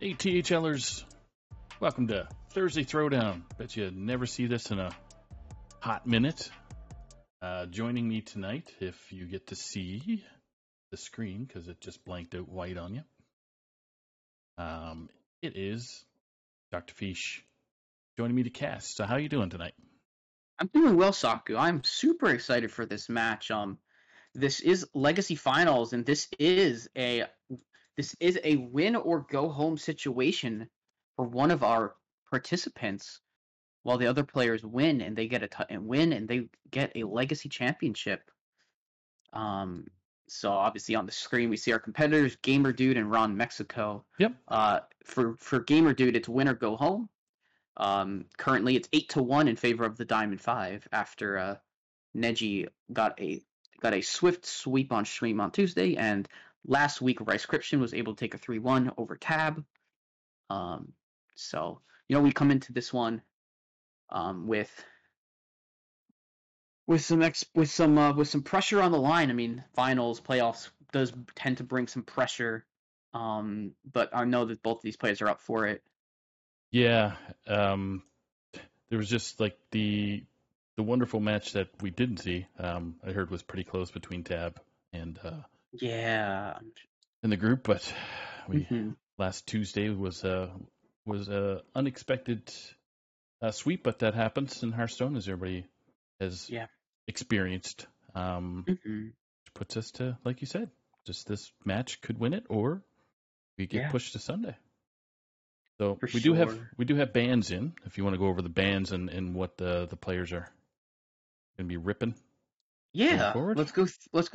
Hey, THLers, welcome to Thursday Throwdown. Bet you never see this in a hot minute. Joining me tonight, if you get to see the screen, because it just blanked out white on you, it is Dr. Fish joining me to cast. So how you doing tonight? I'm doing well, Saku. I'm super excited for this match. This is Legacy Finals, and this is a win or go home situation for one of our participants, while the other players win and they get a Legacy Championship. So obviously on the screen we see our competitors, Gamer Dude and Ron Mexico. Yep. For Gamer Dude, it's win or go home. Currently it's 8-1 in favor of the Diamond 5 after Neji got a swift sweep on stream on Tuesday, and last week Ricescription was able to take a 3-1 over Tab. So we come into this one with some pressure on the line. I mean, finals, playoffs does tend to bring some pressure, but I know that both of these players are up for it. Yeah, there was just like the wonderful match that we didn't see. I heard was pretty close between Tab and yeah, in the group, but last Tuesday was a unexpected sweep, but that happens in Hearthstone, as everybody has experienced. Which puts us to, like you said, just this match could win it, or we get pushed to Sunday. So we do have bans in. If you want to go over the bans and what the players are going to be ripping. Yeah, let's go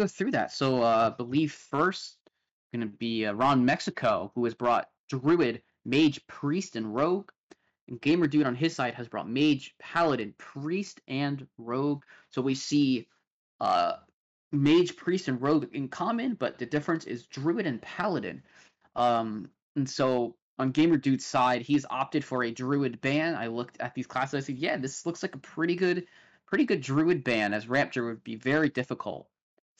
through that. So I believe first going to be Ron Mexico, who has brought Druid, Mage, Priest, and Rogue. And Gamer Dude on his side has brought Mage, Paladin, Priest, and Rogue. So we see Mage, Priest, and Rogue in common, but the difference is Druid and Paladin. And so on Gamer Dude's side, he's opted for a Druid ban. I looked at these classes. I said, yeah, this looks like a pretty good Druid ban, as Raptor would be very difficult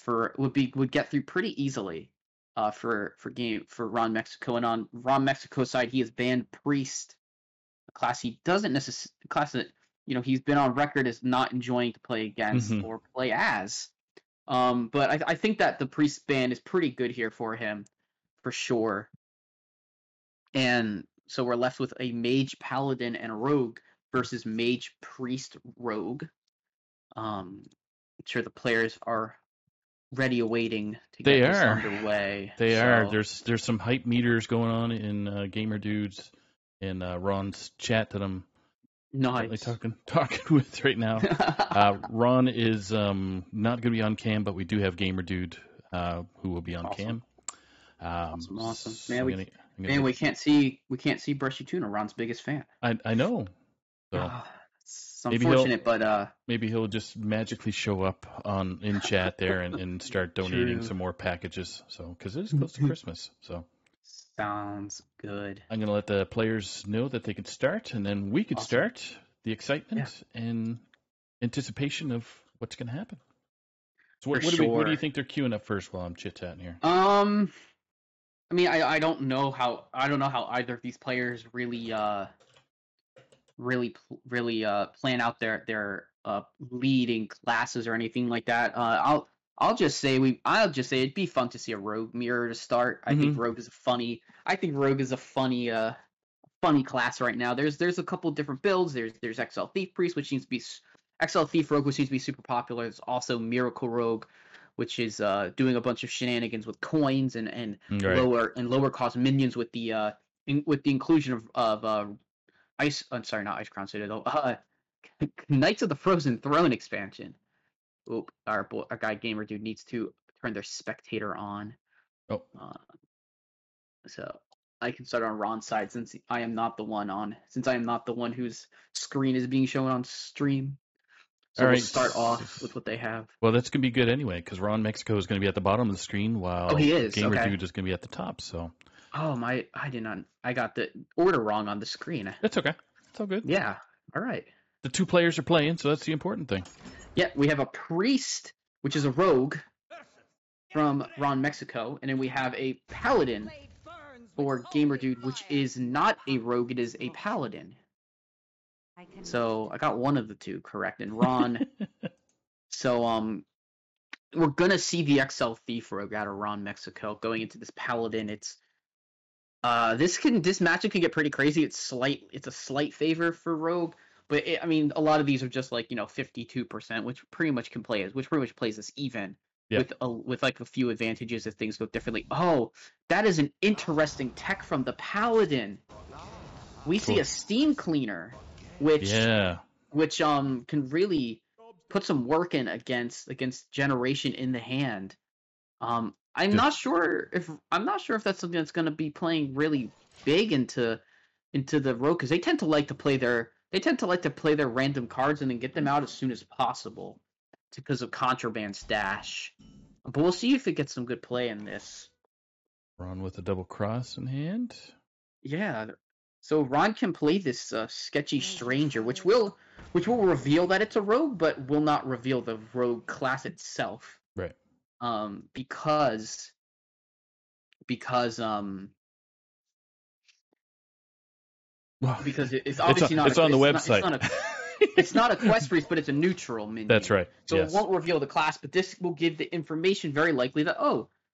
would get through pretty easily for Ron Mexico. And on Ron Mexico's side, he has banned Priest, a class he doesn't necessarily class that he's been on record as not enjoying to play against or play as. But I think that the Priest ban is pretty good here for him, for sure. And so we're left with a Mage, Paladin, and a Rogue versus Mage, Priest, Rogue. I'm sure the players are ready, awaiting to get this underway. They are. There's some hype meters going on in Gamer Dudes and Ron's chat that I'm talking with right now. Ron is not going to be on cam, but we do have Gamer Dude who will be on cam. Awesome. Man, we can't see Brushy Tuna, Ron's biggest fan. I know. So it's unfortunate, maybe he'll just magically show up in chat there and start donating some more packages. So because it is close to Christmas, so sounds good. I'm gonna let the players know that they could start, and then we could start the excitement and anticipation of what's gonna happen. So what do you think they're queuing up first while I'm chit-chatting here? I mean, I don't know how either of these players really plan out their leading classes or anything like that. I'll just say it'd be fun to see a Rogue mirror to start. I think Rogue is a funny class right now. There's a couple different builds. There's XL Thief Priest, which seems to be XL Thief Rogue, which seems to be super popular. There's also Miracle Rogue, which is doing a bunch of shenanigans with coins and lower cost minions with the inclusion of Ice. I'm sorry, not Ice Crown Citadel. Knights of the Frozen Throne expansion. Oop, our guy Gamer Dude needs to turn their spectator on. Oh. So I can start on Ron's side since I am not the one whose screen is being shown on stream. So we'll start off with what they have. Well, that's going to be good anyway, because Ron Mexico is going to be at the bottom of the screen, while Gamer Dude is going to be at the top. So. Oh, I got the order wrong on the screen. That's okay. It's all good. Yeah. All right. The two players are playing, so that's the important thing. Yeah, we have a Priest, which is a Rogue from Ron Mexico, and then we have a Paladin, for Gamer Dude, which is not a rogue, it is a paladin. So I got one of the two correct. And Ron, so we're gonna see the XL Thief rogue out of Ron Mexico going into this paladin. It's this matchup can get pretty crazy. It's a slight favor for rogue, but I mean a lot of these are just like 52%, which pretty much plays this even. Yeah. With like a few advantages if things go differently. Oh, that is an interesting tech from the paladin. We see a steam cleaner, which can really put some work in against generation in the hand. I'm not sure if that's something that's going to be playing really big into the rogue, because they tend to like to play their random cards and then get them out as soon as possible because of contraband stash. But we'll see if it gets some good play in this. Ron with a double cross in hand. Yeah. So Ron can play this sketchy stranger, which will reveal that it's a rogue, but will not reveal the rogue class itself. Right. Because it's obviously not. It's on the website. It's not a quest priest, but it's a neutral minion. That's right. So It won't reveal the class, but this will give the information very likely that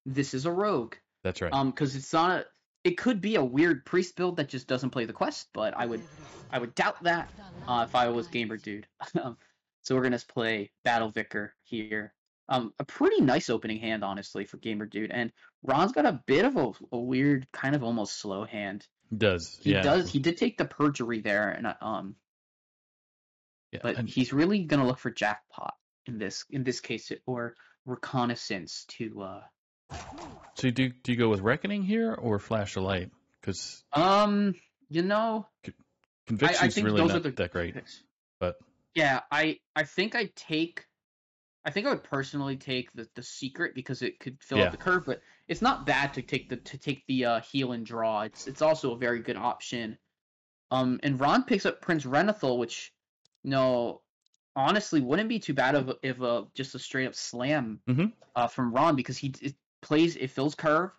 this is a rogue. That's right. Because it's not. It could be a weird priest build that just doesn't play the quest, but I would doubt that if I was Gamer Dude. So we're gonna play Battle Vicar here. A pretty nice opening hand, honestly, for Gamer Dude, and Ron's got a bit of a weird, kind of almost slow hand. He does. He did take the perjury there, and but he's really gonna look for jackpot in this case, or reconnaissance to. So do you go with Reckoning here or Flash of Light? Because Conviction's really not that great. But yeah, I think I would personally take the secret because it could fill up the curve, but it's not bad to take the heal and draw. It's also a very good option. And Ron picks up Prince Renethal, which honestly wouldn't be too bad if just a straight up slam from Ron, because it fills curve.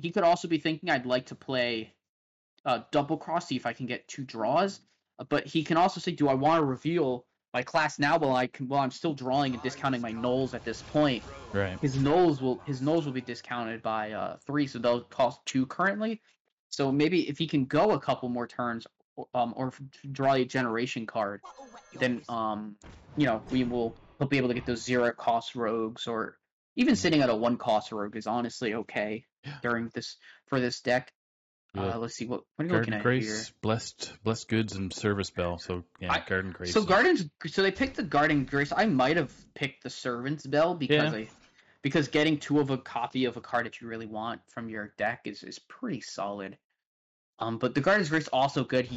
He could also be thinking I'd like to play double cross, see if I can get 2 draws. But he can also say, do I want to reveal my class now while I'm still drawing and discounting my nulls at this point? Right. His nulls will be discounted by 3, so they'll cost 2 currently. So maybe if he can go a couple more turns, or draw a generation card, then he'll be able to get those 0 cost rogues, or even sitting at a 1 cost rogue is honestly okay for this deck. Let's see what are you looking at here. Blessed Goods and Service Bell. So Garden Grace. So they picked the Garden Grace. I might have picked the Servant's Bell because getting 2 of a copy of a card that you really want from your deck is pretty solid. But the Garden Grace also good.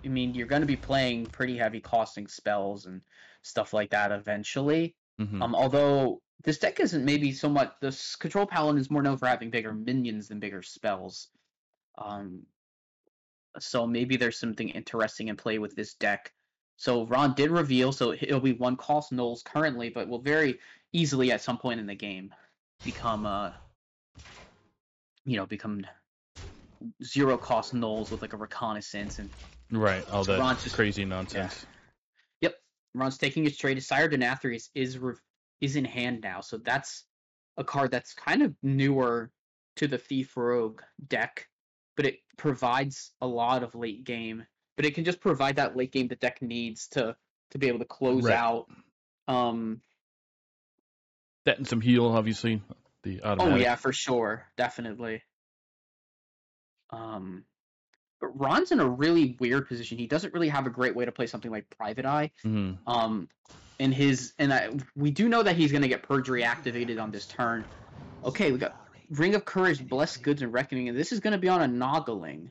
You're going to be playing pretty heavy costing spells and stuff like that eventually. Although this deck isn't maybe so much. This Control Paladin is more known for having bigger minions than bigger spells. So maybe there's something interesting in play with this deck. So Ron did reveal, so it'll be 1 cost nulls currently, but will very easily at some point in the game become 0 cost nulls with like a reconnaissance and all that crazy nonsense. Yeah. Yep, Ron's taking his trade. Sire Denathrius is in hand now, so that's a card that's kind of newer to the Thief Rogue deck, but it provides a lot of late game. But it can just provide that late game the deck needs to be able to close out. That and some heal, obviously. The automatic. Oh yeah, for sure, definitely. But Ron's in a really weird position. He doesn't really have a great way to play something like Private Eye. We do know that he's going to get Perjury activated on this turn. Okay, we got Ring of Courage, Blessed Goods, and Reckoning, and this is going to be on a Noggling.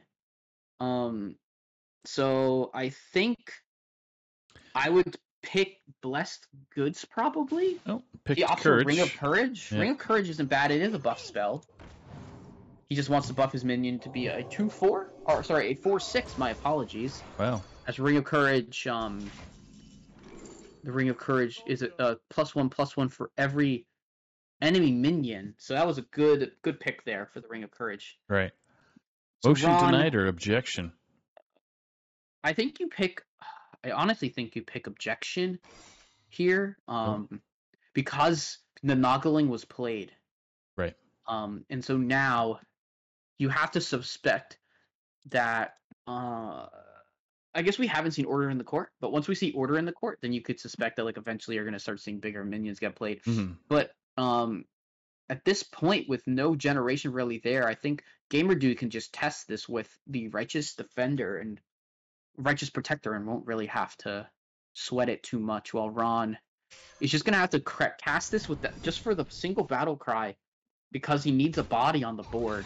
So I think I would pick Blessed Goods probably. Oh, pick the option Courage. Ring of Courage. Yeah. Ring of Courage isn't bad. It is a buff spell. He just wants to buff his minion to be a 2/4, or sorry, a 4/6. My apologies. Wow. As Ring of Courage, the Ring of Courage is a +1/+1 for every enemy minion. So that was a good pick there for the Ring of Courage. Right. Motion denied or objection? I honestly think you pick objection here, because the Noggling was played. Right. And so now you have to suspect that, I guess we haven't seen Order in the Court, but once we see Order in the Court, then you could suspect that, like, eventually you're going to start seeing bigger minions get played. Mm-hmm. But at this point, with no generation really there, I think GamerDude can just test this with the Righteous Defender and Righteous Protector and won't really have to sweat it too much, while Ron is just going to have to cast this with just for the single battle cry, because he needs a body on the board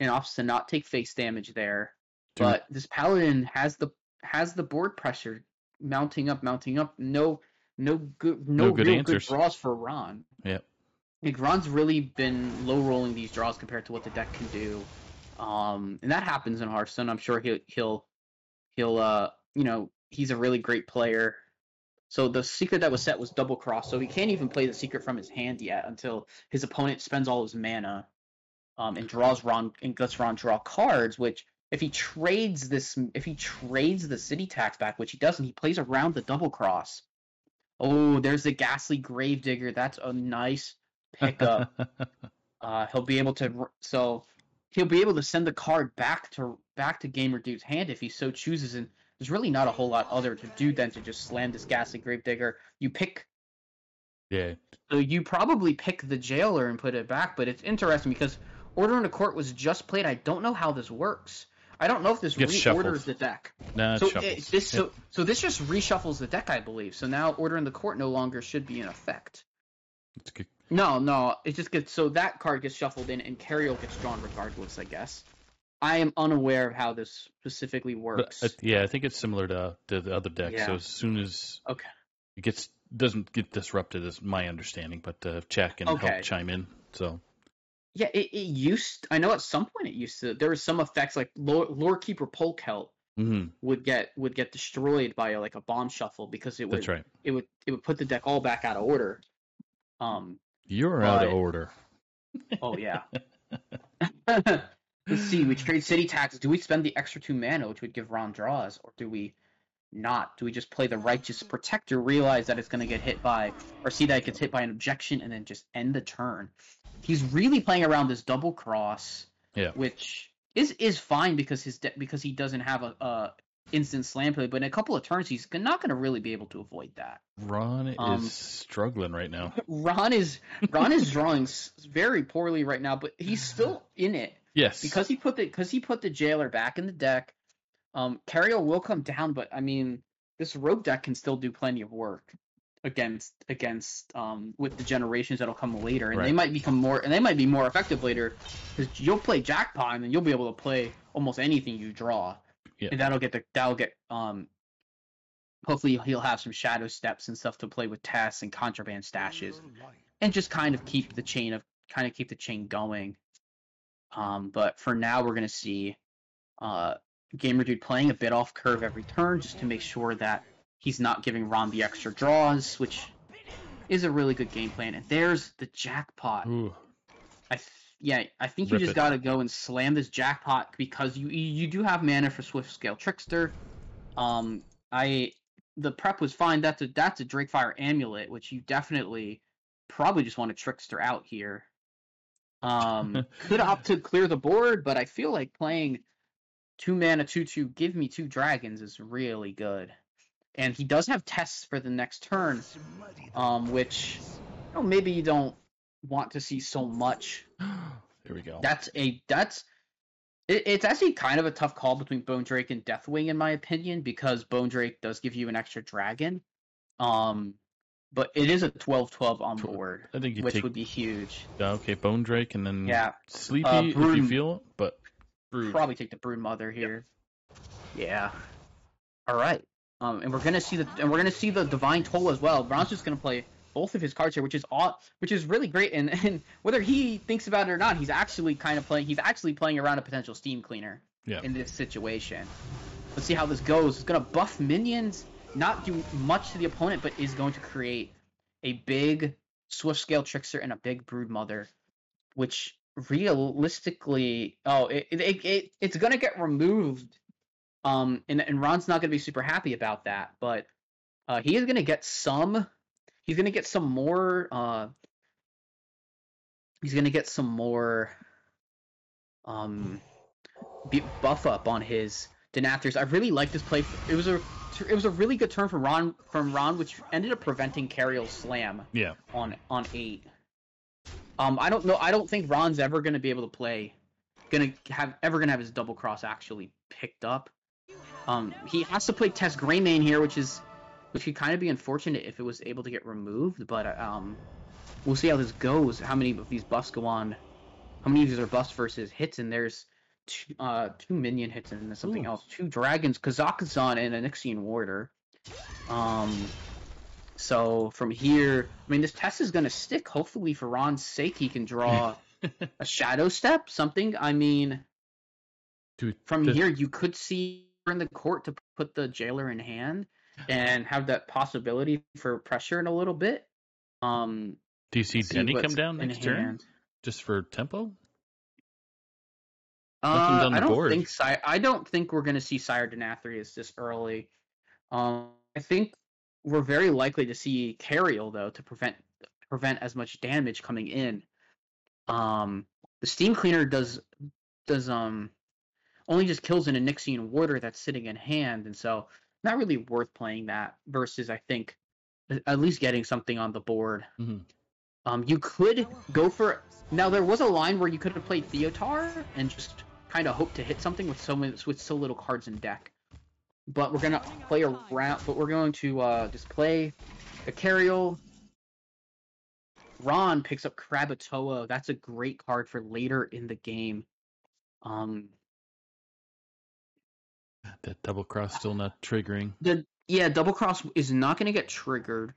and opts to not take face damage there. But this Paladin has the board pressure mounting up. No good draws for Ron. Yeah. Like, Ron's really been low rolling these draws compared to what the deck can do. And that happens in Hearthstone. I'm sure he'll he's a really great player. So the secret that was set was Double Cross, so he can't even play the secret from his hand yet until his opponent spends all his mana, and lets Ron draw cards, which if he trades the City Tax back, which he doesn't, he plays around the Double Cross. Oh, there's the Ghastly Gravedigger. That's a nice pickup. He'll be able to send the card back to GamerDude's hand if he so chooses, and there's really not a whole lot other to do than to just slam this Ghastly Gravedigger. So you probably pick the Jailer and put it back, but it's interesting because Order in the Court was just played. I don't know how this works. I don't know if this reorders the deck. No, so this just reshuffles the deck, I believe. So now Order in the Court no longer should be in effect. It's good. No, it just gets, so that card gets shuffled in and Cariol gets drawn regardless, I guess. I am unaware of how this specifically works. But, I think it's similar to the other deck. Yeah. So as soon as it doesn't get disrupted, is my understanding. But Chat can help chime in. So yeah, it used. I know at some point it used to. There were some effects like Lore Keeper Polkelt would get destroyed by a bomb shuffle because it would. That's right. It would put the deck all back out of order. You're out of order. Oh yeah. Let's see. We trade City Tax. Do we spend the extra 2 mana, which would give Ron draws, or do we not? Do we just play the Righteous Protector, realize that it's going to get hit by, or see that it gets hit by an objection, and then just end the turn? He's really playing around this Double Cross, which is fine because because he doesn't have a instant slam play, but in a couple of turns he's not going to really be able to avoid that. Ron is struggling right now. Ron is drawing very poorly right now, but he's still in it. Yes, because he put the Jailer back in the deck. Cariol will come down, but I mean this Rogue deck can still do plenty of work against with the generations that'll come later, and they might be more effective later because you'll play Jackpot and then you'll be able to play almost anything you draw, and that'll get hopefully he'll have some Shadow Steps and stuff to play with Tess and Contraband stashes, and just kind of keep the chain going. But for now we're gonna see GamerDude playing a bit off curve every turn just to make sure that he's not giving Ron the extra draws, which is a really good game plan. And there's the Jackpot. Ooh. I think you just got to go and slam this Jackpot because you do have mana for Swift-Scale Trickster. The prep was fine. That's a Drakefire Amulet, which you definitely probably just want to Trickster out here. Could opt to clear the board, but I feel like playing 2 mana 2/2 give me 2 dragons is really good. And he does have tests for the next turn, which maybe you don't want to see so much. Here we go. It's actually kind of a tough call between Bone Drake and Deathwing in my opinion, because Bone Drake does give you an extra dragon. But it is a 12/12 on board, which would be huge. Okay, Bone Drake and then Sleepy if you feel, but Brood. Probably take the Broodmother here. Yeah. All right. And we're gonna see the Divine Toll as well. Ron's just gonna play both of his cards here, which is really great. And whether he thinks about it or not, he's actually playing around a potential Steam Cleaner in this situation. Let's see how this goes. It's gonna buff minions, not do much to the opponent, but is going to create a big Swift-Scale Trickster and a big Broodmother, which realistically, it's gonna get removed. And Ron's not gonna be super happy about that, but he is gonna get some. He's gonna get some more. He's gonna get some more. Buff up on his Denathrius. I really like this play. It was a really good turn from Ron, which ended up preventing Cariel's slam. Yeah. On 8. I don't know. I don't think Ron's ever gonna be able to play. Gonna have his double cross actually picked up. He has to play Test Greymane here, which could kind of be unfortunate if it was able to get removed. But we'll see how this goes. How many of these buffs go on? How many of these are buffs versus hits? And there's two minion hits and something else. 2 dragons, Kazakhstan, and a Nyxian Warder. So from here, I mean, this test is gonna stick. Hopefully, for Ron's sake, he can draw a Shadow Step, something. I mean, from here, you could see in the court to put the Jailer in hand and have that possibility for pressure in a little bit. Do you see Denny come down next turn just for tempo? I don't think we're gonna see Sire Denathrius this early. I think we're very likely to see Cariel though to prevent as much damage coming in. The Steam Cleaner does only just kills an Nyxian Warder that's sitting in hand, and so not really worth playing that versus I think at least getting something on the board. Mm-hmm. You could go for now. There was a line where you could have played Theotar and just kind of hope to hit something with so little cards in deck. But we're gonna play around. But we're going to just play the Cariel. Ron picks up Krakatoa. That's a great card for later in the game. That double cross still not triggering. Double cross is not going to get triggered.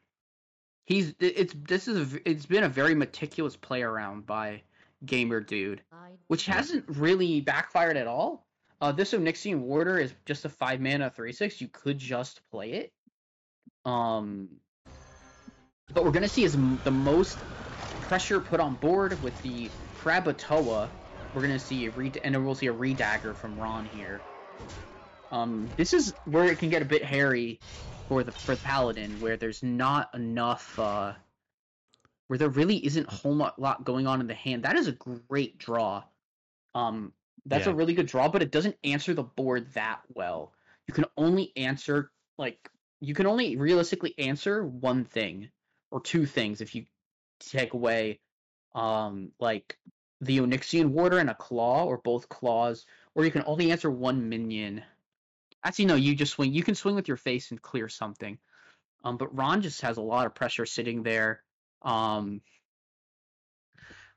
It's been a very meticulous play around by Gamer Dude, which hasn't really backfired at all. This Nyxian Warder is just a 5 mana 3/6. You could just play it. But we're gonna see is the most pressure put on board with the Krakatoa. We're gonna see and then we'll see a Redagger from Ron here. This is where it can get a bit hairy for the Paladin, where there's not enough, where there really isn't a whole lot going on in the hand. That is a great draw. That's a really good draw, but it doesn't answer the board that well. You can only realistically answer one thing or 2 things if you take away, like the Nyxian Warder and a Claw, or both Claws, or you can only answer 1 minion. Actually, no, you just swing. You can swing with your face and clear something. But Ron just has a lot of pressure sitting there.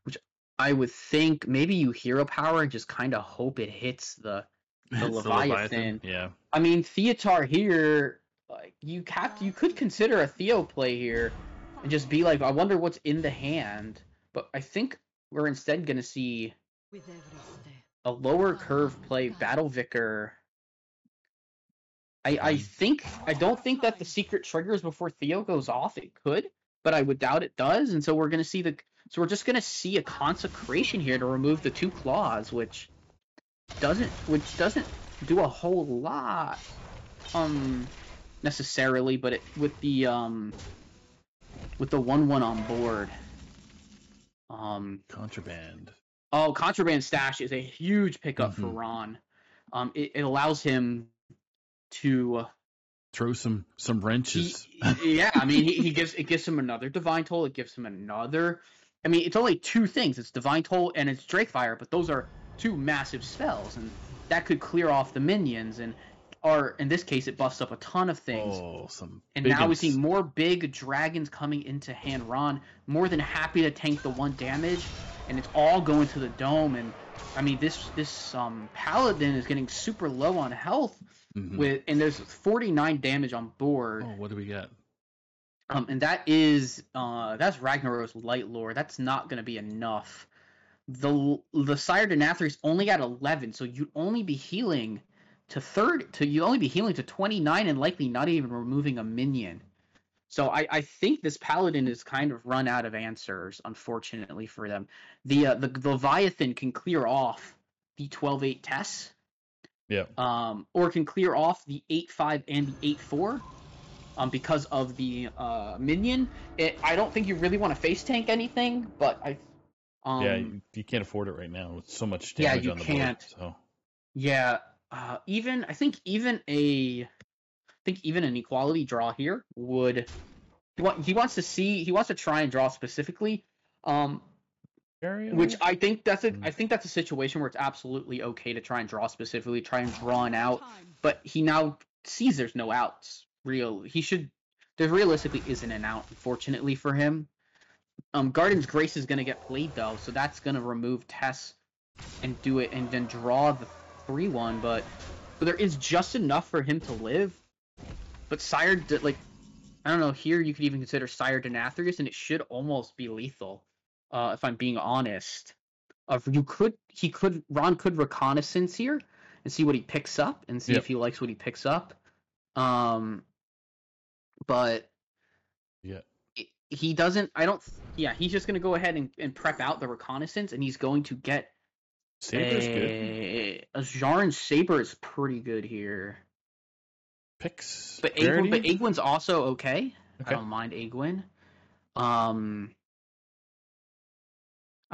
Which I would think maybe you hero power and just kind of hope it hits the Leviathan. Yeah. I mean, Theotar here, like you could consider a Theo play here and just be like, I wonder what's in the hand. But I think we're instead going to see a lower curve play, Battle Vicar. I don't think that the secret triggers before Theo goes off. It could, but I would doubt it does. And so we're gonna see we're just gonna see a consecration here to remove the 2 claws, which doesn't do a whole lot necessarily, but with the 1/1 on board. Contraband. Oh, Contraband Stash is a huge pickup for Ron. It allows him to throw some wrenches. I mean, it gives him another Divine Toll. It gives him another. I mean, it's only 2 things. It's Divine Toll and it's Drakefire, but those are 2 massive spells, and that could clear off the minions. Or in this case, it buffs up a ton of things. And now we see more big dragons coming into hand. Ron more than happy to tank the 1 damage, and it's all going to the dome. And I mean, this Paladin is getting super low on health. And there's 49 damage on board. Oh, what do we got? And that's Ragnaros Light Lord. That's not going to be enough. The Sire Denathrius only at 11, so you'd only be healing to 29 and likely not even removing a minion. So I think this Paladin is kind of run out of answers, unfortunately for them. The Leviathan can clear off the 12-8 Tess. Yeah. Or can clear off the 8-5 and the 8-4. Because of the minion. I don't think you really want to face tank anything, but you can't afford it right now with so much damage on the board. So yeah, I think even an equality draw here would. He wants to try and draw specifically. Which I think that's a situation where it's absolutely okay to try and draw specifically, try and draw an out. But he now sees there's no outs. There realistically isn't an out, unfortunately for him. Garden's Grace is gonna get played though, so that's gonna remove Tess and do it, and then draw the 3-1. But there is just enough for him to live. But Sire, I don't know. Here you could even consider Sire Denathrius, and it should almost be lethal. If I'm being honest, Ron could reconnaissance here and see what he picks up and see if he likes what he picks up. But he doesn't. He's just gonna go ahead and prep out the reconnaissance, and he's going to get Saber's good. A Jaren Saber is pretty good here. Picks, but Egwin's also okay. I don't mind Egwin. I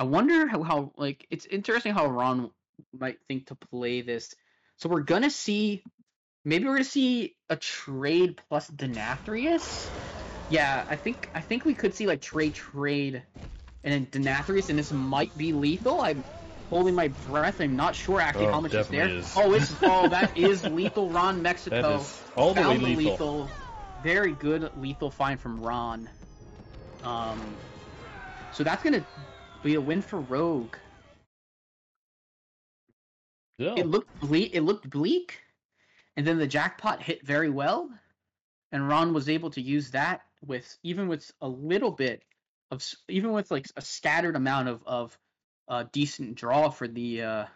wonder how it's interesting how Ron might think to play this. So we're gonna see a trade plus Denathrius. Yeah, I think we could see like trade, and then Denathrius, and this might be lethal. I'm holding my breath. I'm not sure actually how much is there. That is lethal. Ron Mexico. That is all the way lethal. Very good lethal find from Ron. So that's gonna be a win for Rogue. Yeah. It looked bleak, and then the jackpot hit very well, and Ron was able to use that with a little bit of a scattered amount of decent draw for the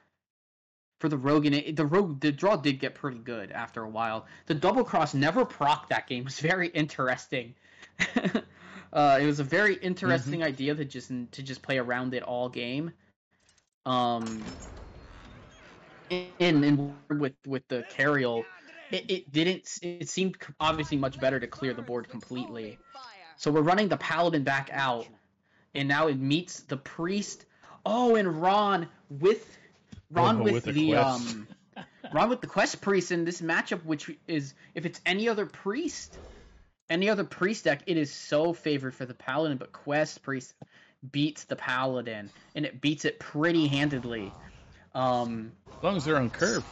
Rogue, and the draw did get pretty good after a while. The double cross never proc that game was very interesting. It was a very interesting idea to just play around it all game. And with the Cariel, it seemed obviously much better to clear the board completely. So we're running the Paladin back out, and now it meets the Priest. Oh, and Ron with the Quest Priest in this matchup, which is, if it's any other priest deck, it is so favored for the Paladin, but Quest Priest beats the Paladin, and it beats it pretty handedly. As long as they're on curve.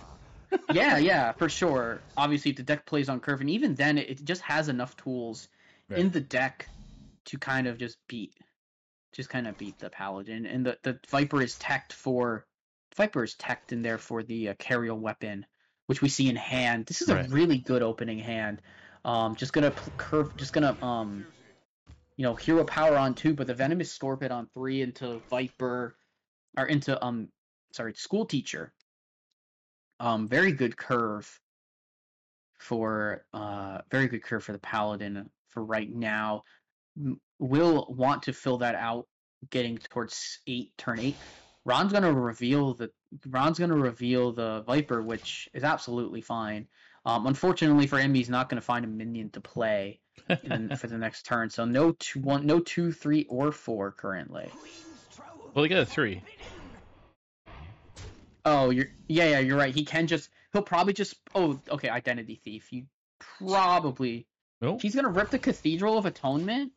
yeah, for sure. Obviously, if the deck plays on curve, and even then, it just has enough tools in the deck to kind of just beat the Paladin. And the Viper is teched in there for the Cariel weapon, which we see in hand. This is a really good opening hand. Just gonna hero power on 2, but the Venomous Scorpion on 3 into Viper, or into School Teacher. Very good curve for the Paladin for right now. Will want to fill that out, getting towards turn 8. Ron's gonna reveal the Viper, which is absolutely fine. Unfortunately for him, he's not going to find a minion to play for the next turn. So no 2, 3, or 4 currently. Well, he got a 3. Oh, you're right. He'll probably just. Oh, okay. Identity Thief. Nope. He's gonna rip the Cathedral of Atonement.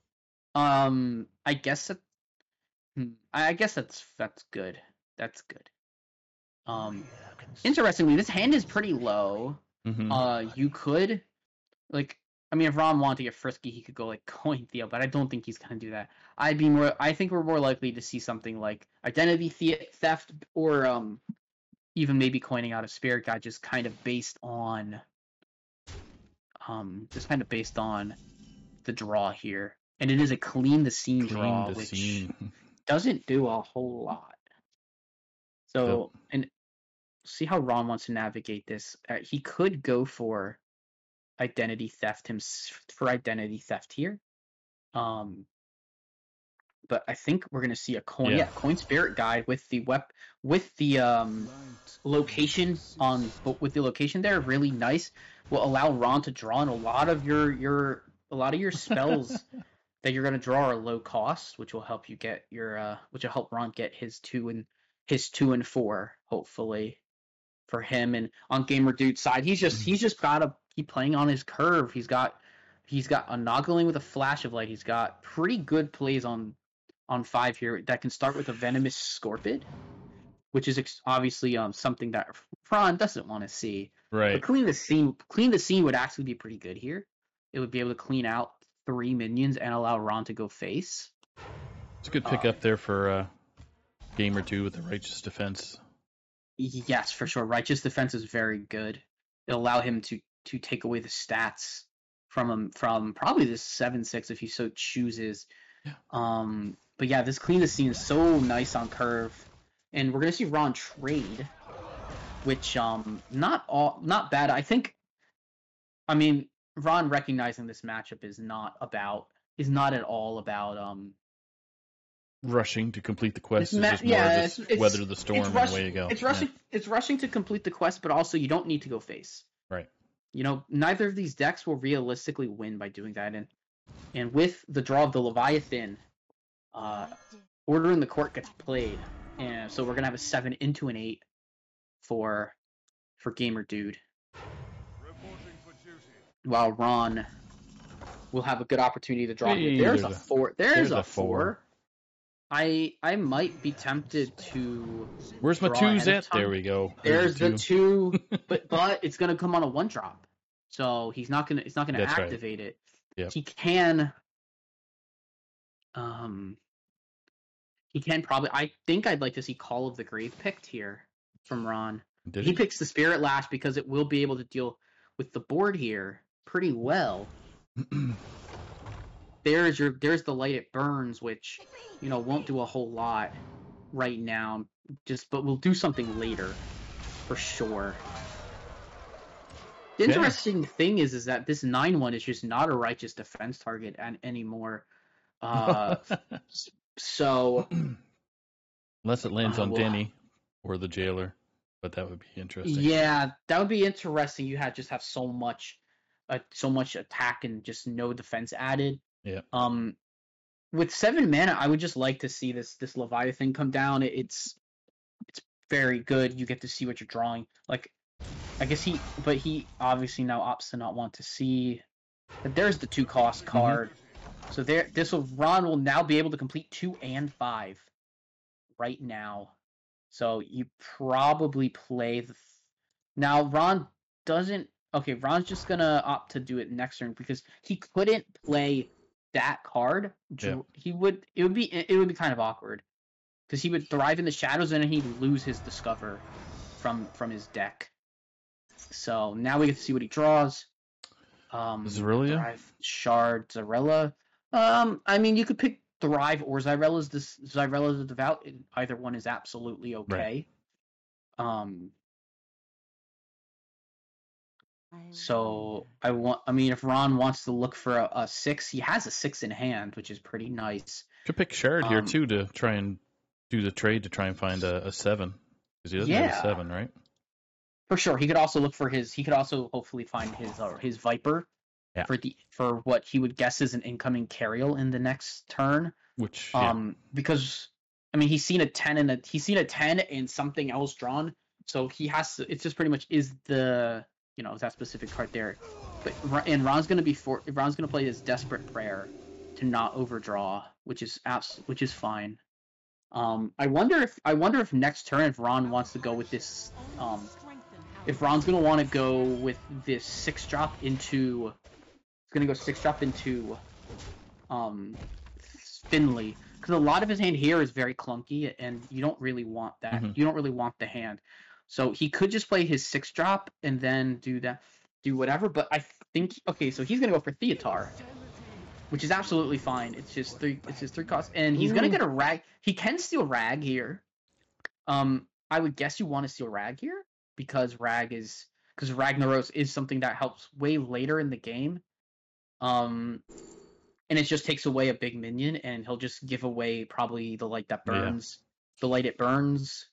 I guess that's good. That's good. Interestingly, this hand is pretty low. You could, if Ron wanted to get frisky, he could go Coin Theo, but I don't think he's gonna do that. I think we're more likely to see something like Identity Theft, or even maybe coining out a Spirit Guide, just kind of based on the draw here. And it is a clean the scene draw, which doesn't do a whole lot. So, and see how Ron wants to navigate this. He could go for identity theft here. But I think we're gonna see a coin. Yeah, coin spirit guide with the location there, really nice. Will allow Ron to draw in a lot of your spells that you're gonna draw are low cost, which will help you get which will help Ron get his 2 and 4 hopefully for him. And on Gamer Dude's side, he's just gotta keep playing on his curve. He's got a Noggling with a Flash of Light. He's got pretty good plays on 5 here that can start with a Venomous Scorpid, which is obviously something that Ron doesn't want to see. Right. But clean the scene would actually be pretty good here. It would be able to clean out 3 minions and allow Ron to go face. It's a good pick up there for Gamer 2 with the Righteous Defense. Yes, for sure. Righteous Defense is very good. It'll allow him to take away the stats from him from probably the 7/6 if he so chooses. Yeah. But yeah, this clean the scene is so nice on curve, and we're gonna see Ron trade, which not bad. I mean, Ron recognizing this matchup is not at all about rushing to complete the quest. It's weather the storm and away you go. It's rushing to complete the quest, but also you don't need to go face. Right. Neither of these decks will realistically win by doing that, and with the draw of the Leviathan, Order in the Court gets played, and so we're gonna have a 7 into an 8 for Gamer Dude. While Ron will have a good opportunity to draw. There's a 4. There's a 4. I might be tempted to. Where's my 2s at? There we go. There's the 2, but it's gonna come on a 1-drop, so he's not gonna activate it. Yep. He can. He can probably. I think I'd like to see Call of the Grave picked here from Ron. He picks the Spirit Lash because it will be able to deal with the board here pretty well. There's the Light It Burns, which won't do a whole lot right now. But we'll do something later for sure. The interesting thing is that this 9/1 is just not a Righteous Defense target anymore. So unless it lands on Denny or the Jailer, but that would be interesting. Yeah, that would be interesting. You just have so much attack and just no defense added. Yeah. With 7 mana, I would just like to see this Leviathan come down. It's very good. You get to see what you're drawing. Like, I guess he obviously now opts to not want to see. But there's the 2-cost card. So Ron will now be able to complete 2 and 5 right now. So you probably play now Ron doesn't. Okay, Ron's just gonna opt to do it next turn because he couldn't play that card. Yeah. It would be kind of awkward because he would thrive in the shadows and then he'd lose his Discover from his deck. So now we get to see what he draws. Zerilla? Shard, Zerilla. I mean, you could pick Thrive or Zyrella's the Devout. Either one is absolutely okay. Right. So if Ron wants to look for a 6, he has a 6 in hand, which is pretty nice. Could pick Shard here too to try and do the trade to try and find a 7 because he doesn't have a 7, right? For sure, he could also look for his. He could also hopefully find his Viper. Yeah. For what he would guess is an incoming Cariel in the next turn. Which because he's seen a 10 and something else drawn, so he has to. It's just pretty much is the that specific card there. But Ron's gonna play his Desperate Prayer to not overdraw, which is fine. I wonder if next turn if Ron wants to go with this. If Ron's gonna want to go with this 6-drop into. He's going to go 6-drop into Finley, because a lot of his hand here is very clunky, and you don't really want that. Mm-hmm. You don't really want the hand. So he could just play his 6-drop and then do whatever, but I think... Okay, so he's going to go for Theotar, which is absolutely fine. It's his 3 cost, and he's going to get a Rag. He can steal Rag here. I would guess you want to steal Rag here, because Rag is... because Ragnaros is something that helps way later in the game. And it just takes away a big minion, and he'll just give away probably the light that burns, the light it burns.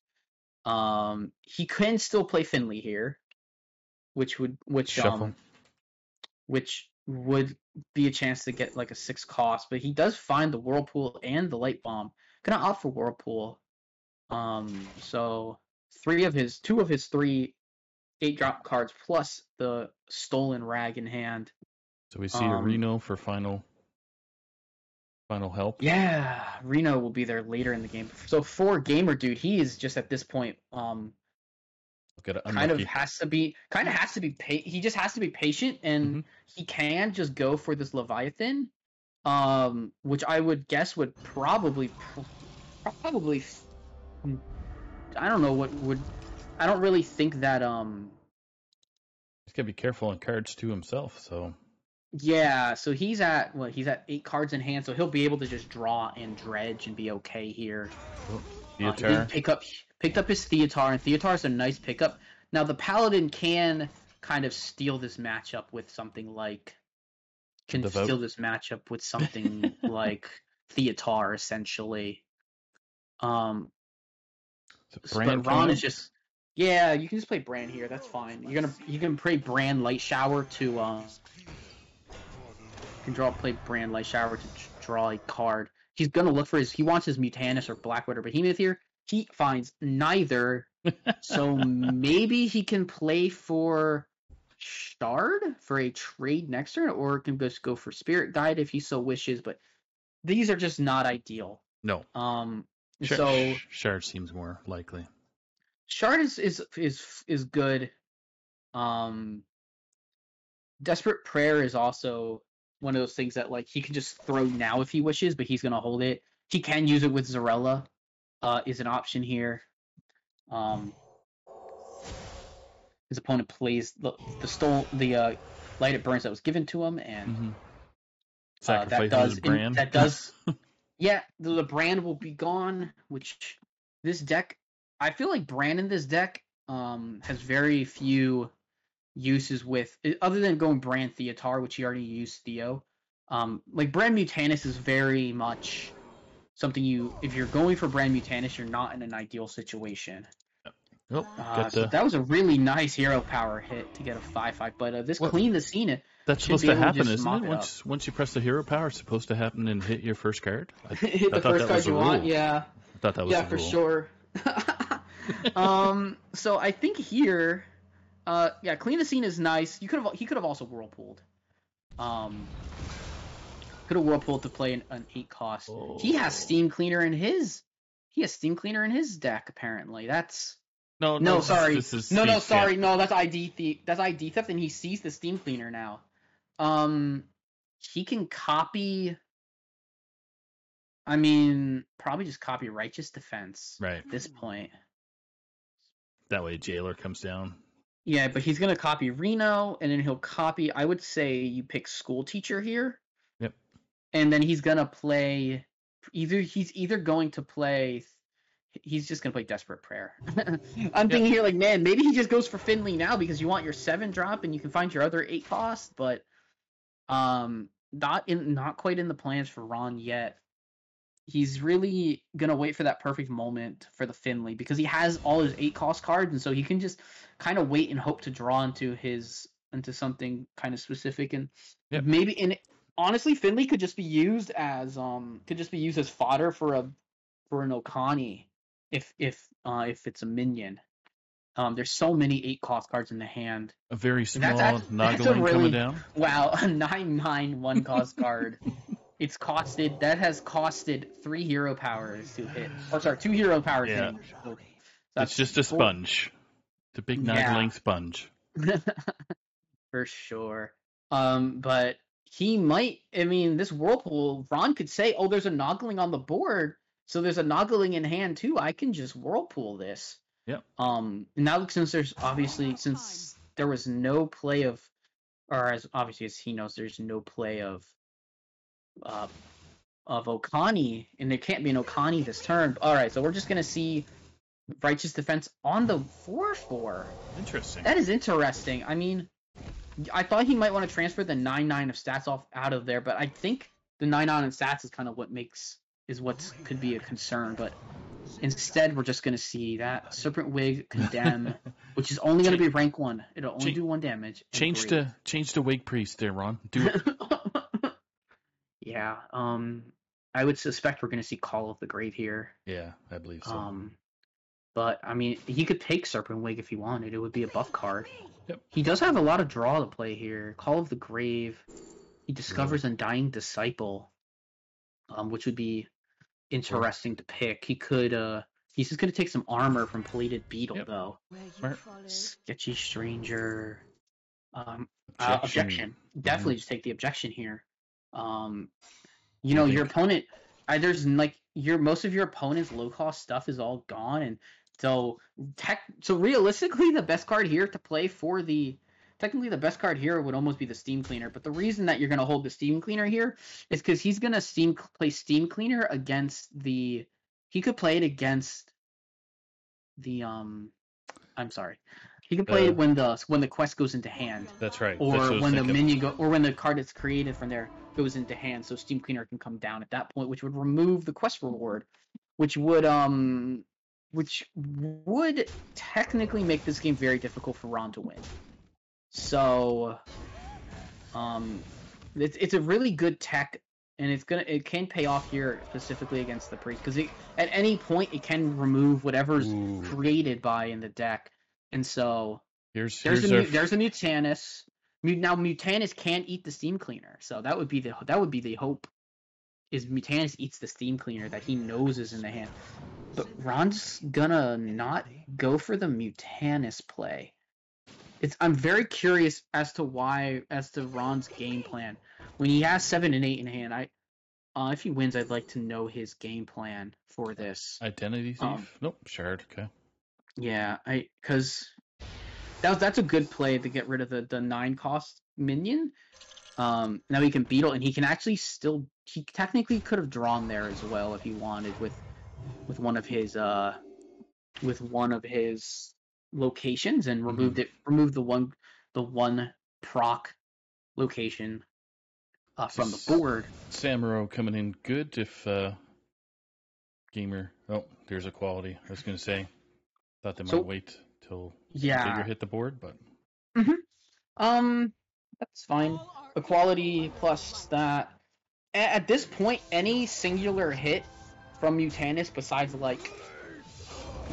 He can still play Finley here, which would be a chance to get like a 6 cost, but he does find the Whirlpool and the Light Bomb. Gonna opt for Whirlpool. So 2 of his 3 8-drop cards plus the stolen Rag in hand. So we see a Reno for final help. Yeah, Reno will be there later in the game. So for Gamer Dude, he is just at this point kind of has to be he just has to be patient, and he can just go for this Leviathan, which I would guess would probably I don't know what would. I don't really think that he's gotta be careful on cards too himself. So yeah, so he's at 8 cards in hand, so he'll be able to just draw and dredge and be okay here. Theotar. Picked up his Theotar, and Theotar is a nice pickup. Now the Paladin can kind of steal this matchup with something like Theotar essentially. But Ron is just you can just play Bran here. That's fine. You can play Bran Light Shower to play Bran Light Shower to draw a card. He's gonna look for he wants his Mutanus or Blackwood or Behemoth here. He finds neither, so maybe he can play for Shard for a trade next turn, or can just go for Spirit Guide if he so wishes. But these are just not ideal. No. So Shard seems more likely. Shard is good. Desperate Prayer is also one of those things that like he can just throw now if he wishes, but he's gonna hold it. He can use it with Zarella. Is an option here. His opponent plays the Light It Burns that was given to him, and that does yeah, the brand will be gone. Which this deck, I feel like Bran in this deck has very few uses with, other than going Bran Theotar, which he already used Theo. Like Bran Mutanus is very much something if you're going for Bran Mutanus, you're not in an ideal situation. So that was a really nice hero power hit to get a 5/5, but this Clean the Scene. That's supposed to happen, isn't it? Once you press the hero power, it's supposed to happen and hit your first card. Hit the first card you want, yeah. I thought that was for sure. So I think here, Clean the Scene is nice. He could have also Whirlpooled. Could have Whirlpooled to play an 8 cost. Oh. He has Steam Cleaner in his deck apparently. That's sorry. That's ID Thief. That's ID Theft, and he sees the Steam Cleaner now. He can copy. I mean, probably just copy Righteous Defense at this point. That way, Jailer comes down. Yeah, but he's gonna copy Reno, and then he'll copy. I would say you pick School Teacher here. Yep. And then he's gonna play. He's going to play. He's just gonna play Desperate Prayer. I'm thinking here, like, man, maybe he just goes for Finley now because you want your 7-drop and you can find your other 8 cost, but not quite in the plans for Ron yet. He's really gonna wait for that perfect moment for the Finley because he has all his 8 cost cards, and so he can just kind of wait and hope to draw into something kind of specific, and maybe. And honestly, Finley could just be used as fodder for an Okani if it's a minion. There's so many 8 cost cards in the hand. A very small Noggling coming down. Wow, a 9/9 1 cost card. That has costed 3 hero powers to hit. Oh, sorry, 2 hero powers. Yeah. So it's just a sponge. It's a big Noggling sponge. For sure. But he might. I mean, this Whirlpool, Ron could say, "Oh, there's a Noggling on the board, so there's a Noggling in hand too. I can just Whirlpool this." Yep. Now since there was no play of, or as obviously as he knows, there's no play of Okani, and there can't be an Okani this turn. All right, so we're just gonna see Righteous Defense on the 4/4. Interesting. That is interesting. I mean, I thought he might want to transfer the 9/9 of stats out of there, but I think the 9/9 of stats is kind of what could be a concern. But instead, we're just going to see that Serpent Wig Condemn, which is only going to be rank 1. It'll only do 1 damage. Change to Wig Priest there, Ron. Do it. Yeah. I would suspect we're going to see Call of the Grave here. Yeah, I believe so. But I mean, he could take Serpent Wig if he wanted. It would be a buff card. Yep. He does have a lot of draw to play here. Call of the Grave. He discovers Undying Disciple, which would be interesting to pick. He could. He's just gonna take some armor from Plated Beetle though. Sketchy Stranger. Objection. Definitely just take the objection here. Your opponent. Most of your opponent's low cost stuff is all gone, and so realistically, the best card here to play technically the best card here would almost be the Steam Cleaner. But the reason that you're going to hold the Steam Cleaner here is because he's going to play Steam Cleaner against he could play it against the I'm sorry. He can play it when the quest goes into hand. That's right. Or when the minion or when the card that's created from there goes into hand, so Steam Cleaner can come down at that point, which would remove the quest reward, which would technically make this game very difficult for Ron to win. So it's a really good tech, and it can pay off here specifically against the Priest, because at any point it can remove whatever's created by in the deck. And so there's a Mutanus. Now Mutanus can't eat the Steam Cleaner, so that would be the hope. Is Mutanus eats the Steam Cleaner that he knows is in the hand, but Ron's gonna not go for the Mutanus play. I'm very curious as to Ron's game plan when he has 7 and 8 in hand. If he wins, I'd like to know his game plan for this. Identity Thief? Nope, Shard. Okay. Yeah, because that's a good play to get rid of the 9 cost minion. Now he can Beetle, and he can actually he technically could have drawn there as well if he wanted with one of his locations and removed the one proc location from the board. Samuro coming in good if Gamer. Oh, there's Equality. I was going to say, thought they might wait till Digger hit the board, but that's fine. Equality plus that. At this point, any singular hit from Mutanus besides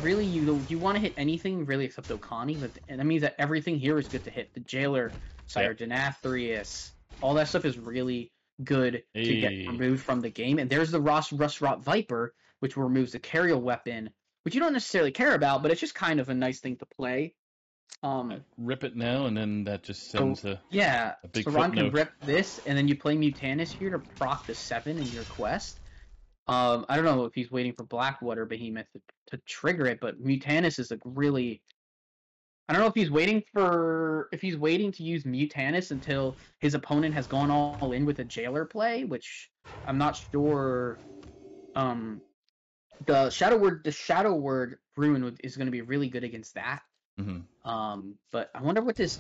really you want to hit anything really except Okani, and that means that everything here is good to hit. The Jailer, Sire Denathrius, all that stuff is really good to get removed from the game. And there's the Rust-Rot Viper, which removes the Carial weapon, which you don't necessarily care about, but it's just kind of a nice thing to play. Rip it now, and then that just sends a big so Ron can rip this, and then you play Mutanus here to proc the 7 in your quest. I don't know if he's waiting for Blackwater Behemoth to trigger it, but Mutanus is really. I don't know if he's waiting to use Mutanus until his opponent has gone all in with a Jailer play, which I'm not sure. The Shadow Word Rune is going to be really good against that. Mm-hmm. But I wonder what this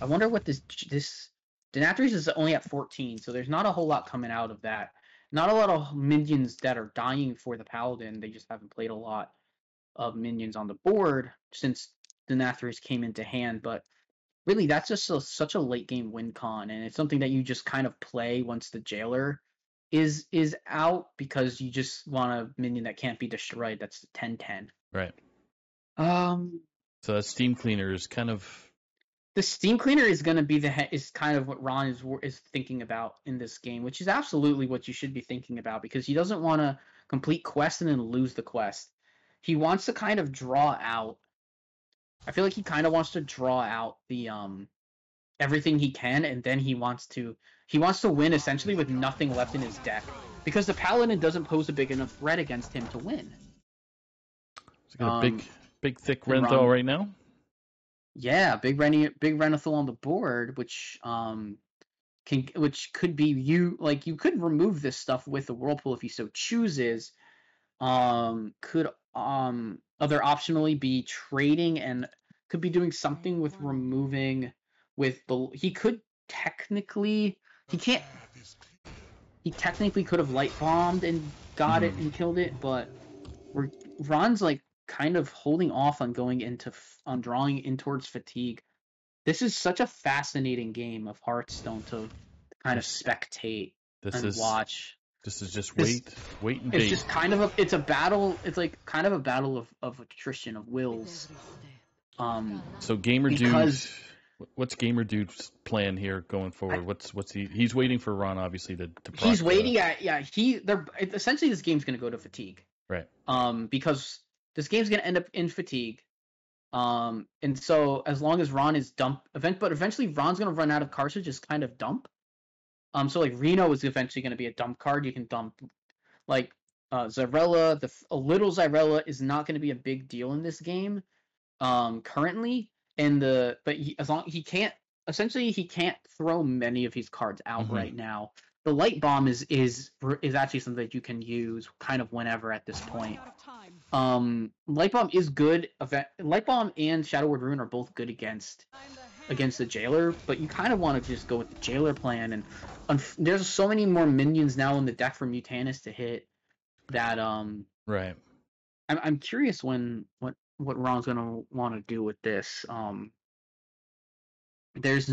Denathrius is only at 14, so there's not a whole lot coming out of that. Not a lot of minions that are dying for the Paladin. They just haven't played a lot of minions on the board since Denathrius came into hand. But really, that's just such a late game win con, and it's something that you just kind of play once the Jailer is out, because you just want a minion that can't be destroyed. That's the 10/10. Right. So that Steam Cleaner is kind of. The Steam Cleaner is going to be is kind of what Ron is thinking about in this game, which is absolutely what you should be thinking about, because he doesn't want to complete quest and then lose the quest. He wants to kind of draw out. I feel like he kind of wants to draw out the everything he can, and then he wants to win essentially with nothing left in his deck, because the Paladin doesn't pose a big enough threat against him to win. He's got a big thick Renthal right now. Yeah, big Renathal on the board, which could be you could remove this stuff with the Whirlpool if he so chooses. Could other optionally be trading and could be doing something with removing he could technically he technically could have light bombed and got it and killed it, but Ron's like kind of holding off on going on drawing in towards fatigue. This is such a fascinating game of Hearthstone to kind of spectate and watch. This is just wait and it's just kind of it's a battle. It's like kind of a battle of attrition of wills. So Gamer Dude, what's Gamer Dude's plan here going forward? What's he's waiting for Ron obviously to he's waiting essentially this game's going to go to fatigue. Right. Because this game's going to end up in fatigue. And so as long as Ron is but eventually Ron's going to run out of cards to just kind of dump. So like Reno is eventually going to be a dump card. You can dump like Xyrella. A little Xyrella is not going to be a big deal in this game currently. He can't throw many of his cards out right now. The light bomb is actually something that you can use kind of whenever at this point. Light bomb is good. Light bomb and Shadow Word Rune are both good against the Jailer, but you kind of want to just go with the Jailer plan. And there's so many more minions now in the deck for Mutanus to hit that right. I'm curious what Ron's gonna want to do with this. There's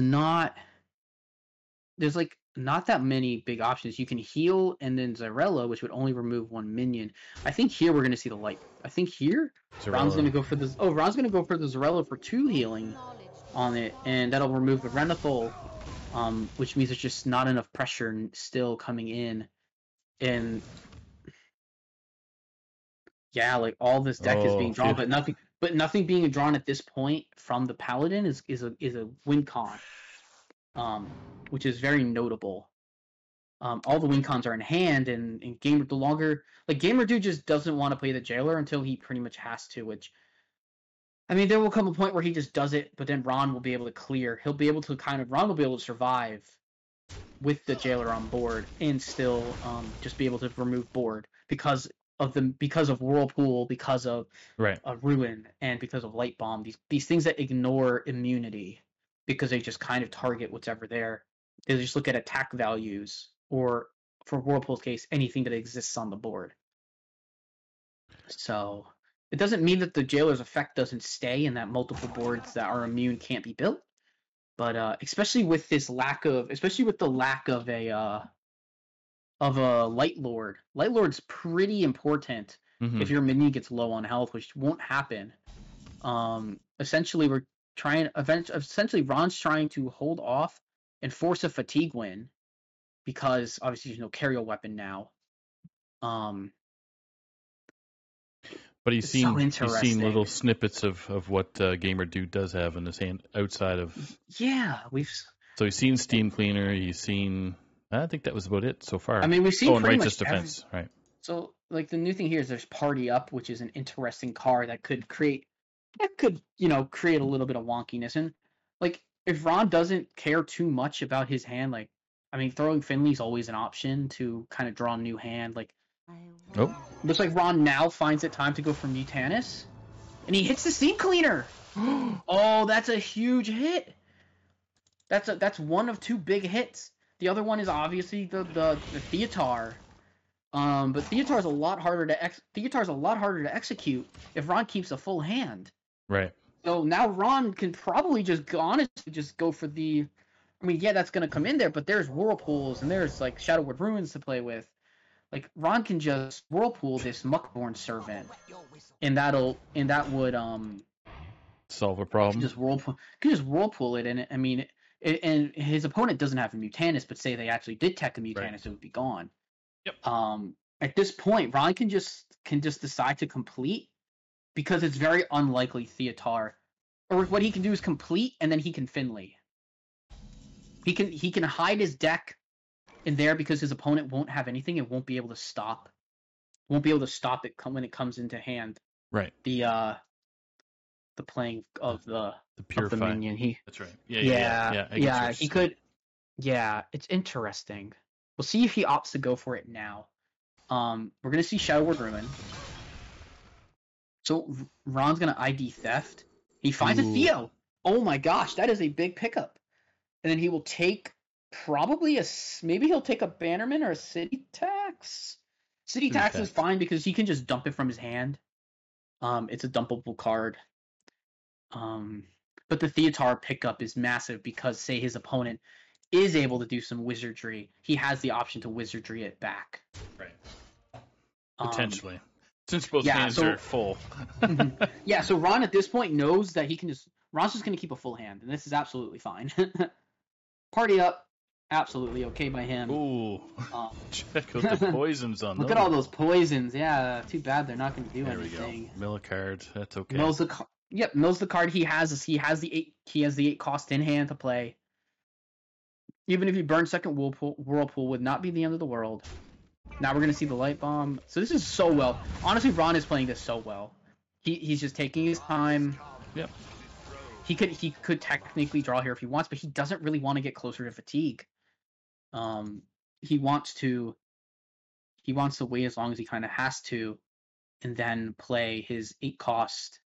like not that many big options. You can heal and then Xyrella, which would only remove one minion. I think here we're gonna see the light. I think here Ron's gonna go for this. Oh, Ron's gonna go for the Xyrella for 2 healing on it, and that'll remove the Renathal, which means there's just not enough pressure still coming in. And yeah, like all this deck is being drawn, but nothing being drawn at this point from the Paladin is a win con, which is very notable. All the win cons are in hand, and Gamer Dude just doesn't want to play the Jailer until he pretty much has to, which I mean, there will come a point where he just does it, but then Ron will be able to clear. Ron will be able to survive with the Jailer on board and still just be able to remove board because of Whirlpool, because of Ruin, and because of Light Bomb. These things that ignore immunity because they just kind of target whatever there. They just look at attack values, or for Whirlpool's case, anything that exists on the board. So it doesn't mean that the Jailer's effect doesn't stay and that multiple boards that are immune can't be built. But especially with the lack of a Light Lord. Light Lord's pretty important if your minion gets low on health, which won't happen. Essentially Ron's trying to hold off and force a fatigue win because obviously there's no carrier weapon now. But he's seen little snippets of what Gamer Dude does have in his hand outside of. Yeah, So he's seen Steam Cleaner. He's seen. I think that was about it so far. I mean, we've seen pretty Righteous Defense, right? So, like the new thing here is there's Party Up, which is an interesting card that could create a little bit of wonkiness. And like if Ron doesn't care too much about his hand, like I mean, throwing Finley's always an option to kind of draw a new hand. Like, looks like Ron now finds it time to go for Mutanus, and he hits the Steam Cleaner. Oh, that's a huge hit. That's one of 2 big hits. The other one is obviously the Theotar. But Theotar's a lot harder to execute if Ron keeps a full hand. Right. So now Ron can probably just go for the. I mean, yeah, that's gonna come in there, but there's Whirlpools and there's like Shadow Word Ruins to play with. Like Ron can just Whirlpool this Muckborn Servant, and that would solve a problem. Can just Whirlpool it, and I mean. And his opponent doesn't have a Mutanus, but say they actually did tech a Mutanus, it would be gone. Yep. At this point, Ron can just decide to complete because it's very unlikely Theotar, or what he can do is complete and then he can Finley. He can hide his deck in there because his opponent won't have anything and won't be able to stop it when it comes into hand. Right. The playing of the Purify. Minion. That's right. Yeah. He could. Yeah, it's interesting. We'll see if he opts to go for it now. We're gonna see Shadow Word Ruin. So Ron's gonna ID theft. He finds a Theo. Oh my gosh, that is a big pickup. And then he will take probably maybe he'll take a Bannerman or a City Tax. City Tax is fine because he can just dump it from his hand. It's a dumpable card. But the Theotar pickup is massive because, say, his opponent is able to do some wizardry. He has the option to wizardry it back. Right. Potentially. Since both hands are full. Yeah, so Ron at this point knows that he can just... Ron's just going to keep a full hand, and this is absolutely fine. Party up. Absolutely okay by him. Ooh. Check out the poisons on Look at all those poisons. Yeah, too bad they're not going to do anything. There we go. Mill a card. That's okay. Mills the card he has. He has the 8 cost in hand to play. Even if he burns second Whirlpool would not be the end of the world. Now we're going to see the Light Bomb. So this is so well. Honestly, Ron is playing this so well. He's just taking his time. Yep. He could technically draw here if he wants, but he doesn't really want to get closer to fatigue. He wants to wait as long as he kind of has to, and then play his 8 cost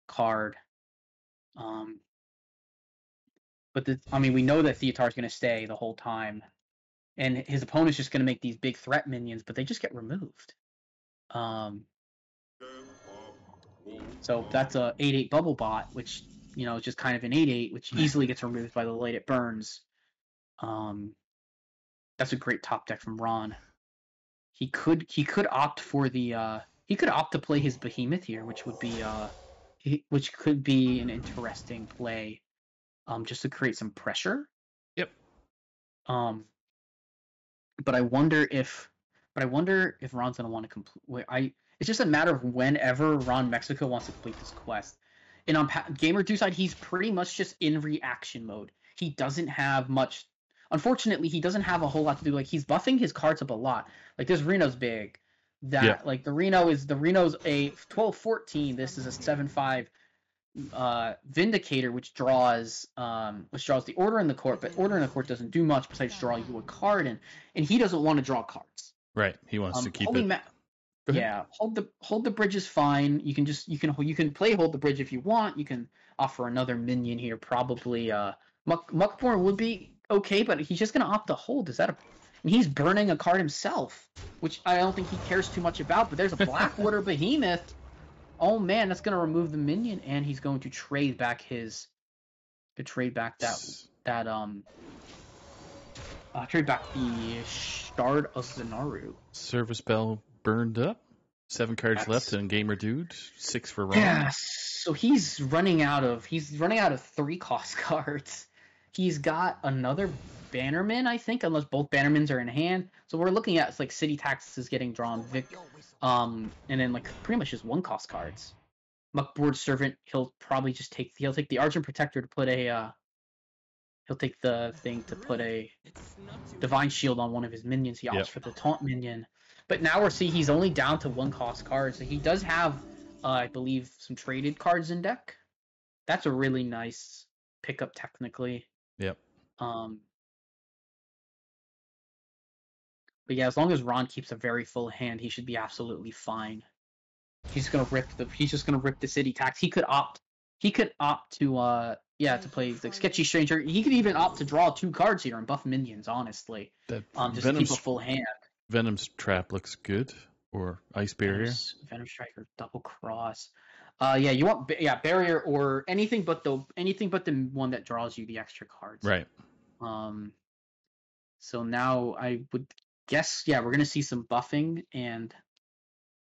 card. But we know that Theotar is going to stay the whole time, and his opponent's just going to make these big threat minions, but they just get removed. So that's a 8/8 bubble bot, which is just kind of an 8/8, which easily gets removed by the light it burns. That's a great top deck from Ron. He could opt for the he could opt to play his Behemoth here, which would be which could be an interesting play, just to create some pressure. Yep. But I wonder if Ron's gonna want to complete. It's just a matter of whenever Ron Mexico wants to complete this quest. And on Gamer 2 side, he's pretty much just in reaction mode. He doesn't have much. Unfortunately, he doesn't have a whole lot to do. Like, he's buffing his cards up a lot. Like, this Reno's big. Like, the Reno's a 12/14. This is a 7/5 Vindicator, which draws the Order in the Court. But Order in the Court doesn't do much besides draw you a card, and he doesn't want to draw cards. Right. He wants to keep it. Yeah, hold the bridge is fine. You can play hold the bridge if you want. You can offer another minion here. Probably Muckborn would be okay, but he's just gonna opt to hold. And he's burning a card himself, which I don't think he cares too much about. But there's a Blackwater Behemoth. Oh man, that's gonna remove the minion, and he's going to trade back that trade back the Shard of Zenaru. Service Bell burned up. 7 cards left, and Gamer Dude 6 for Ron. Yeah, so he's running out of 3 cost cards. He's got another Bannerman, I think, unless both Bannermans are in hand. So we're looking at like City Taxes getting drawn, and then like pretty much just 1 cost cards. Muckboard Servant, he'll probably just take the Argent Protector to put a he'll take the thing to put a Divine Shield on one of his minions. He opts for the Taunt minion. But now he's only down to 1 cost cards. So he does have, I believe, some traded cards in deck. That's a really nice pickup technically. Yep. But yeah, as long as Ron keeps a very full hand, he should be absolutely fine. He's just gonna rip the City Tax. He could opt to play the Sketchy Stranger. He could even opt to draw 2 cards here and buff minions, honestly. Just to keep a full hand. Venom's Trap looks good, or Ice Barrier. Venom Striker, Double Cross. You want Barrier or anything but the one that draws you the extra cards. Right. So now I would guess we're gonna see some buffing, and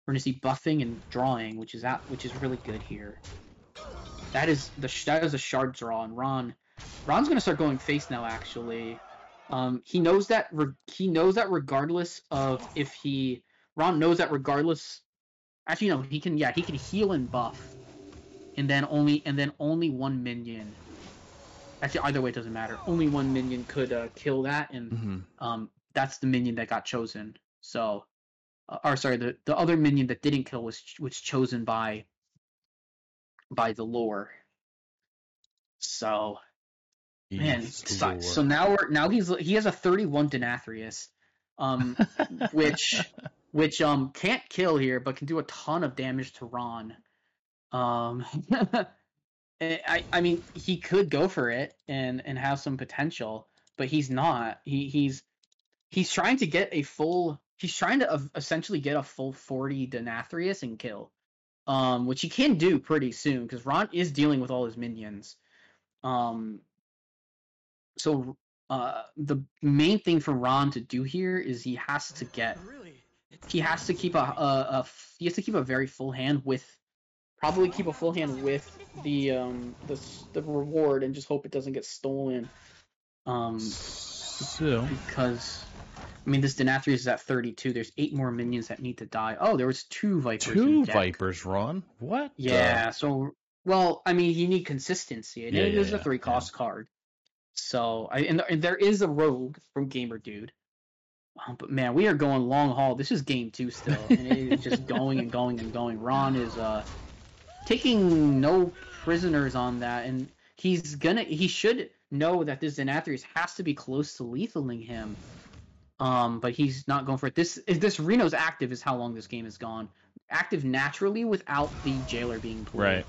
we're gonna see buffing and drawing, which is really good here. That is a shard draw, and Ron's gonna start going face now. Actually, he knows that regardless of Ron knows that regardless. Actually, no, he can heal and buff, and then only 1 minion. Actually, either way, it doesn't matter. Only 1 minion could kill that, and that's the minion that got chosen. So, the other minion that didn't kill was chosen by the lore. So, man, so now he has a 31 Denathrius, which can't kill here, but can do a ton of damage to Ron. I mean, he could go for it and have some potential, but he's not. He's trying to get a full. He's trying to essentially get a full 40 Denathrius and kill, which he can do pretty soon because Ron is dealing with all his minions. So the main thing for Ron to do here is he has to keep he has to keep a very full hand with. Probably keep a full hand with the reward and just hope it doesn't get stolen. Because I mean this Denathrius is at 32. There's 8 more minions that need to die. Oh, there was 2 Vipers. 2 Vipers, Ron. What? Yeah. So well, I mean you need consistency, and it is a 3-cost card. So and there is a rogue from Gamer Dude. But man, we are going long haul. This is game 2 still, and it is just going and going and going. Ron is taking no prisoners on that, and he should know that this Denathrius has to be close to lethaling him. But he's not going for it. This Reno's active is how long this game has gone. Active naturally without the Jailer being played. Right.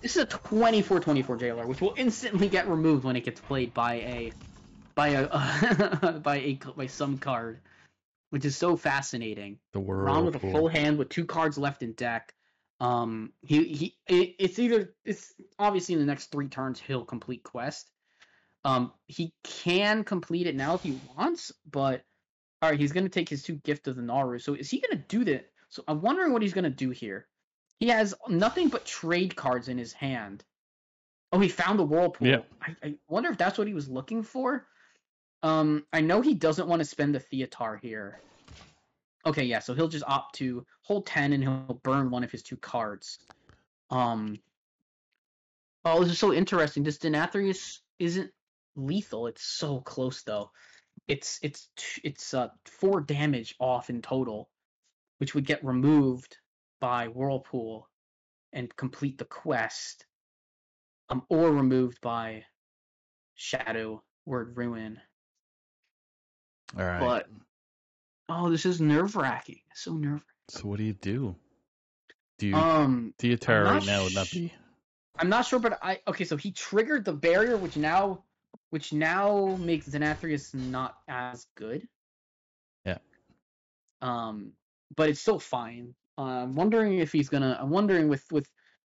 This is a 24/24 Jailer, which will instantly get removed when it gets played by some card, which is so fascinating. The world. Ron with a full hand with 2 cards left in deck. It's obviously in the next 3 turns he'll complete quest. He can complete it now if he wants, but all right, he's gonna take his 2 Gift of the Naru. So is he gonna do that? So I'm wondering what he's gonna do here. He has nothing but trade cards in his hand. Oh, he found the Whirlpool. Yeah. I wonder if that's what he was looking for. I know he doesn't want to spend the Theatar here. Okay, yeah, so he'll just opt to hold 10 and he'll burn one of his 2 cards. Oh, this is so interesting. This Denathrius isn't lethal. It's so close though. It's 4 damage off in total, which would get removed by Whirlpool and complete the quest. Or removed by Shadow Word Ruin. All right. But oh, this is nerve-wracking. So nerve-wracking. So what do you do? Do you Theatar right now would not be. I'm not sure, but okay. So he triggered the barrier, which now makes Denathrius not as good. Yeah. But it's still fine. I'm wondering if he's gonna. I'm wondering with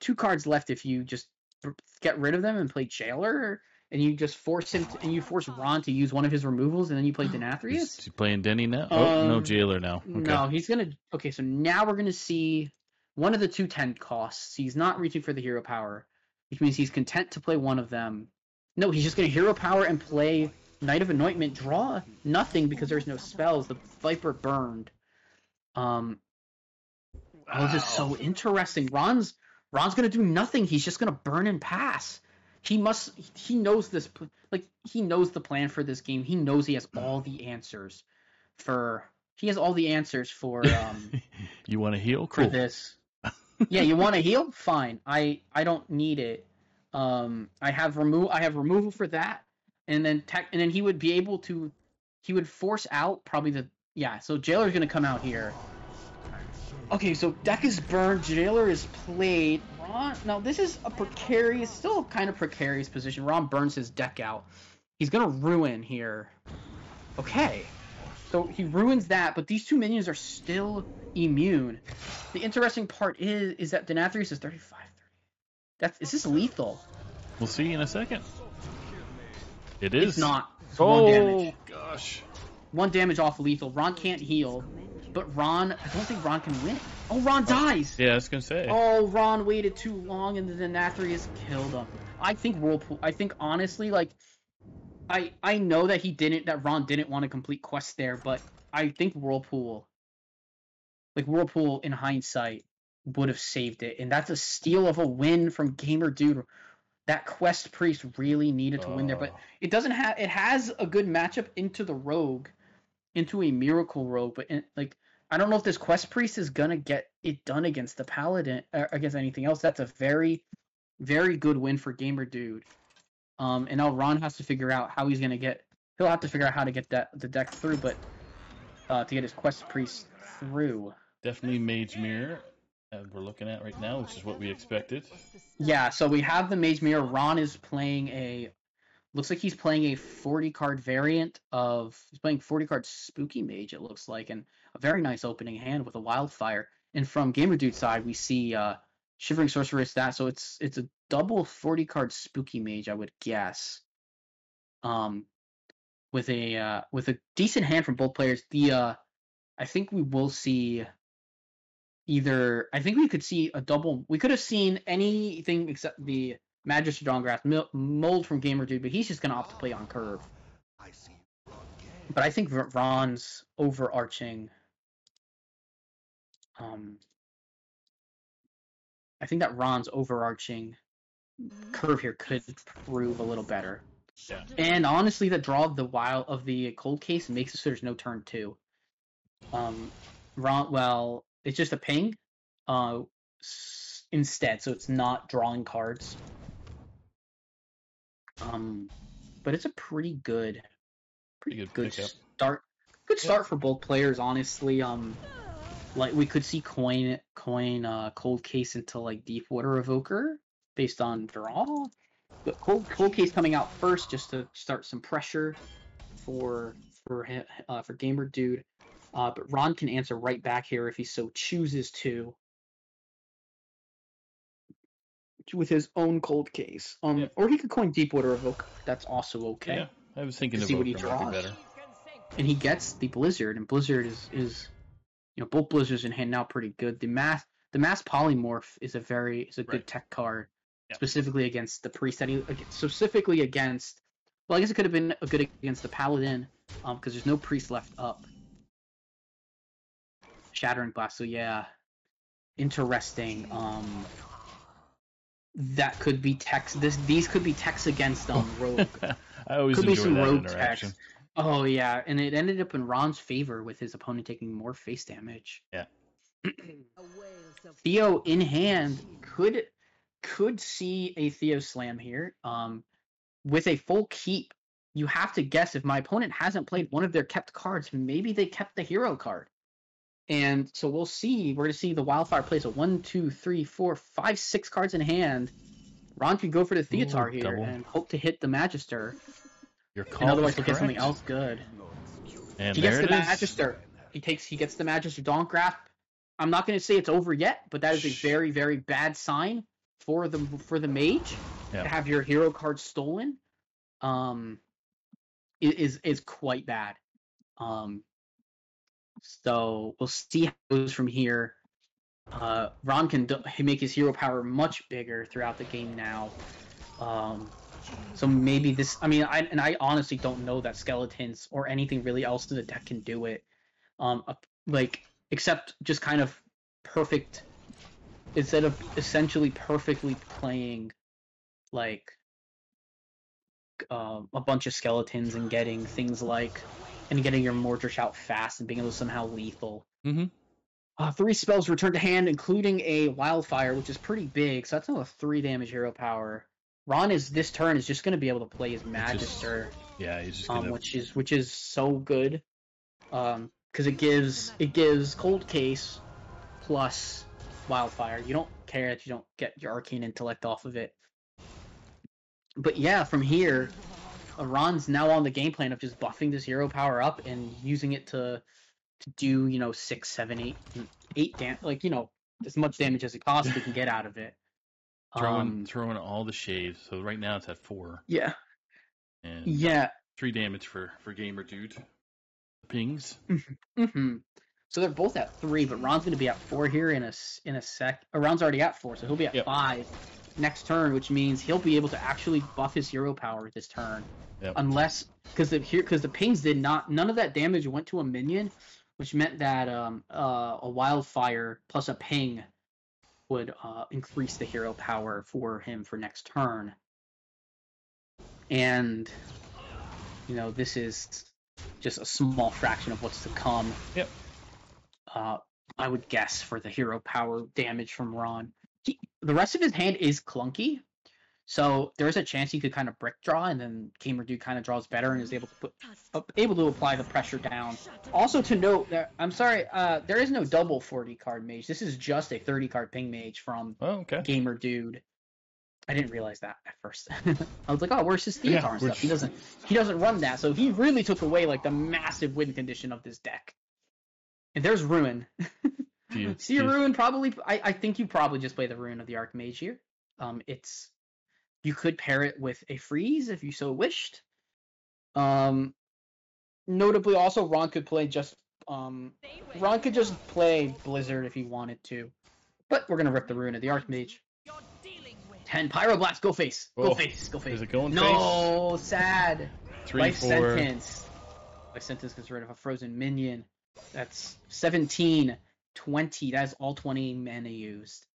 2 cards left, if you just get rid of them and play Jailer, and you just force him and you force Ron to use one of his removals, and then you play Denathrius. Is he playing Denny now? Oh, no Jailer now. Okay. No, he's gonna. Okay, so now we're gonna see one of the 2 10 costs. He's not reaching for the hero power, which means he's content to play one of them. No, he's just gonna hero power and play Knight of Anointment. Draw nothing because there's no spells. The Viper burned. Wow. Oh, this is so interesting. Ron's gonna do nothing. He's just gonna burn and pass. He knows this. Like, he knows the plan for this game. He knows he has all the answers for. He has all the answers for. You want to heal? Cool. For this. Yeah, you want to heal? Fine. I don't need it. I have removal for that, and then he would be able to. He would force out probably the. Yeah. So Jailer's gonna come out here. Okay, so deck is burned. Jailer is played. Ron, now this is still a kind of precarious position. Ron burns his deck out. He's gonna ruin here. Okay, so he ruins that, but these 2 minions are still immune. The interesting part is that Denathrius is 35. Is this lethal? We'll see in a second. It is. It's not. It's 1 damage. Gosh. 1 damage off lethal. Ron can't heal. But Ron, I don't think Ron can win. Oh, Ron dies! Yeah, I was going to say. Oh, Ron waited too long and the Denathrius killed him. I think honestly, like, I know that Ron didn't want to complete quests there, but I think Whirlpool in hindsight would have saved it. And that's a steal of a win from Gamer Dude. That Quest Priest really needed to win there, but it has a good matchup into the Rogue, into a Miracle Rogue, but I don't know if this Quest Priest is gonna get it done against the Paladin or against anything else. That's a very, very good win for Gamer Dude. And now Ron has to figure out how he'll have to figure out how to get the deck through, but to get his Quest Priest through. Definitely Mage Mirror. we're looking at right now, which is what we expected. Yeah, so we have the Mage Mirror. Ron is playing looks like he's playing a 40-card variant he's playing 40-card Spooky Mage, it looks like, and a very nice opening hand with a Wildfire. And from GamerDude's side, we see Shivering Sorceress so it's a double 40-card Spooky Mage, I would guess. With a decent hand from both players. I think we will see I think we could see a double. We could have seen anything except the Magister Dawngrasp mold from GamerDude, but he's just gonna opt to play on curve. But I think Ron's overarching. I think that Ron's overarching curve here could prove a little better. Yeah. And honestly, the draw of the Cold Case makes it so there's no turn 2. Well, it's just a ping. Instead, so it's not drawing cards. But it's a pretty good start. Good start for both players, honestly. Like we could see coin Cold Case into like Deepwater Evoker based on draw. But Cold Case coming out first just to start some pressure for GamerDude. But Ron can answer right back here if he so chooses to. With his own Cold Case. Or he could coin Deepwater Evoker. That's also okay. Yeah, I was thinking Evoker might be better. And he gets the Blizzard, and Blizzard is both Blizzards in hand now pretty good. The Mass Polymorph is a good tech card, specifically against the Priest. Specifically against, well, I guess it could have been a good against the Paladin, because there's no Priest left up. Shattering Blast, so yeah, interesting. That could be text. These could be texts against Rogue. I always could enjoy that interaction. Text. Oh yeah, and it ended up in Ron's favor with his opponent taking more face damage. Yeah. Theo in hand could see a Theo Slam here. With a full keep, you have to guess if my opponent hasn't played one of their kept cards, maybe they kept the hero card. And so we'll see. We're going to see the Wildfire plays a 1, 2, 3, 4, 5, 6 cards in hand. Ron could go for the Theatar here and hope to hit the Magister. Your call otherwise he'll get something else good. And he gets the Magister. He gets the Magister Dawngrasp. I'm not going to say it's over yet, but that is a very, very bad sign for the Mage to have your hero card stolen. Is quite bad. So we'll see how it goes from here. Ron can make his hero power much bigger throughout the game now. So maybe this. I mean, I honestly don't know that Skeletons or anything really else in the deck can do it. Except just kind of perfect. Instead of essentially perfectly playing like a bunch of Skeletons and getting things like. And getting your Mordresh out fast and being able to somehow lethal. 3 spells return to hand, including a Wildfire, which is pretty big. So that's another 3 damage hero power. Ron this turn is just going to be able to play his Magister. He's just gonna... which is so good. Because it gives Cold Case plus Wildfire. You don't care that you don't get your Arcane Intellect off of it. But yeah, from here. Ron's now on the game plan of just buffing this hero power up and using it to do 6, 7, 8 damage, as much damage as he possibly can get out of it. Throwing all the shades. So right now it's at 4. Yeah. And 3 damage for GamerDude. Pings. Mm-hmm. So they're both at 3, but Ron's going to be at 4 here in a sec. Ron's already at 4, so he'll be at 5. Next turn, which means he'll be able to actually buff his hero power this turn, unless because the pings did not, none of that damage went to a minion, which meant that a Wildfire plus a ping would increase the hero power for him for next turn, and this is just a small fraction of what's to come. I would guess for the hero power damage from Ron. The rest of his hand is clunky. So there's a chance he could kind of brick draw, and then Gamer Dude kind of draws better and is able to apply the pressure down. Also to note that there is no double 40 card mage. This is just a 30 card ping mage from Gamer Dude. I didn't realize that at first. I was like, oh, where's his Theatar and stuff? He doesn't run that, so he really took away like the massive win condition of this deck. And there's Ruin. See Ruin probably. I think you probably just play the Ruin of the Archmage here. You could pair it with a freeze if you so wished. Notably, also Ron could just play Blizzard if he wanted to, but we're gonna rip the Ruin of the Archmage. 10 Pyroblast, go face, go face. Is it going face? No, sad. 3, Life 4. Sentence. Life Sentence gets rid of a frozen minion. That's 17, 20. That's all 20 mana used.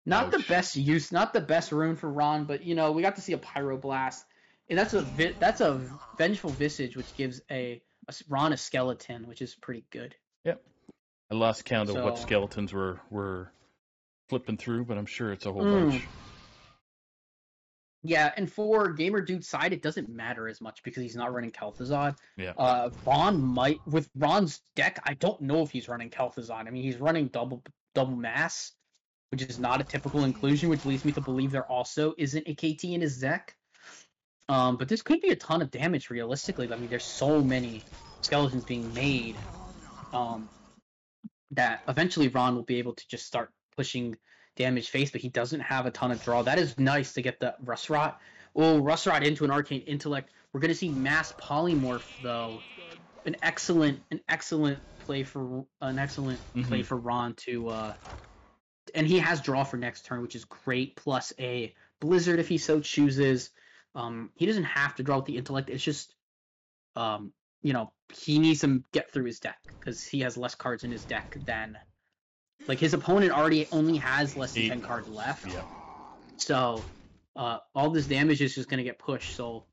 Not the best use, not the best rune for Ron, but we got to see a Pyroblast, and that's a Vengeful Visage, which gives Ron a skeleton, which is pretty good. Yep, I lost count of what skeletons were flipping through, but I'm sure it's a whole bunch. Yeah, and for Gamer Dude's side, it doesn't matter as much because he's not running Kel'Thuzad. Yeah. With Ron's deck, I don't know if he's running Kel'Thuzad. I mean, he's running double mass, which is not a typical inclusion, which leads me to believe there also isn't a KT in his deck. But this could be a ton of damage realistically. I mean, there's so many skeletons being made that eventually Ron will be able to just start pushing damage face, but he doesn't have a ton of draw. That is nice to get the Rusrot. Oh, Rusrot into an Arcane Intellect. We're going to see Mass Polymorph, though. An excellent play for Ron to and he has draw for next turn, which is great, plus a Blizzard if he so chooses. He doesn't have to draw with the Intellect. It's just he needs to get through his deck because he has less cards in his deck than his opponent already only has less than 10 cards left. Yeah. So all this damage is just going to get pushed. So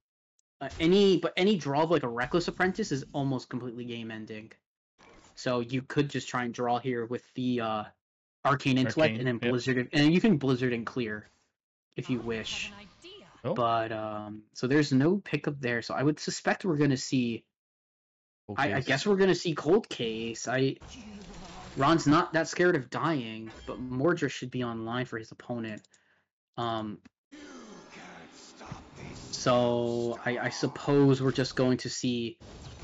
any draw of a Reckless Apprentice is almost completely game ending. So you could just try and draw here with the Arcane Intellect and then Blizzard, and you can Blizzard and clear if you wish. Oh. But so there's no pickup there. So I would suspect we're going to see. I guess we're going to see Cold Case. Ron's not that scared of dying, but Mordred should be online for his opponent. So I suppose we're just going to see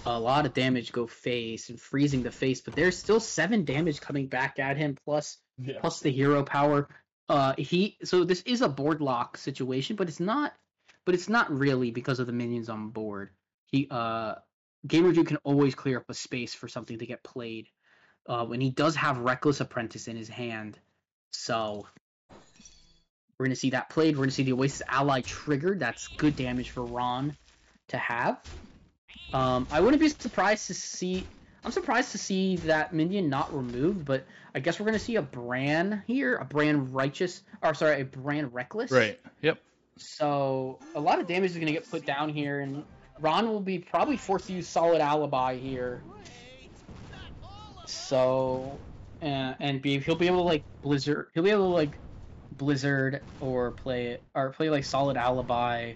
a lot of damage go face and freezing the face, but there's still 7 damage coming back at him plus the hero power. So this is a board lock situation, but it's not really because of the minions on board. Gamer Dude can always clear up a space for something to get played. When he does have Reckless Apprentice in his hand. So we're going to see that played. We're going to see the Oasis Ally triggered. That's good damage for Ron to have. I wouldn't be surprised to see... I'm surprised to see that minion not removed, but I guess we're going to see a Bran here. A Bran Righteous... a Bran Reckless. Right, yep. So a lot of damage is going to get put down here, and Ron will be probably forced to use Solid Alibi here. So, he'll be able to Blizzard. He'll be able to Blizzard or play Solid Alibi.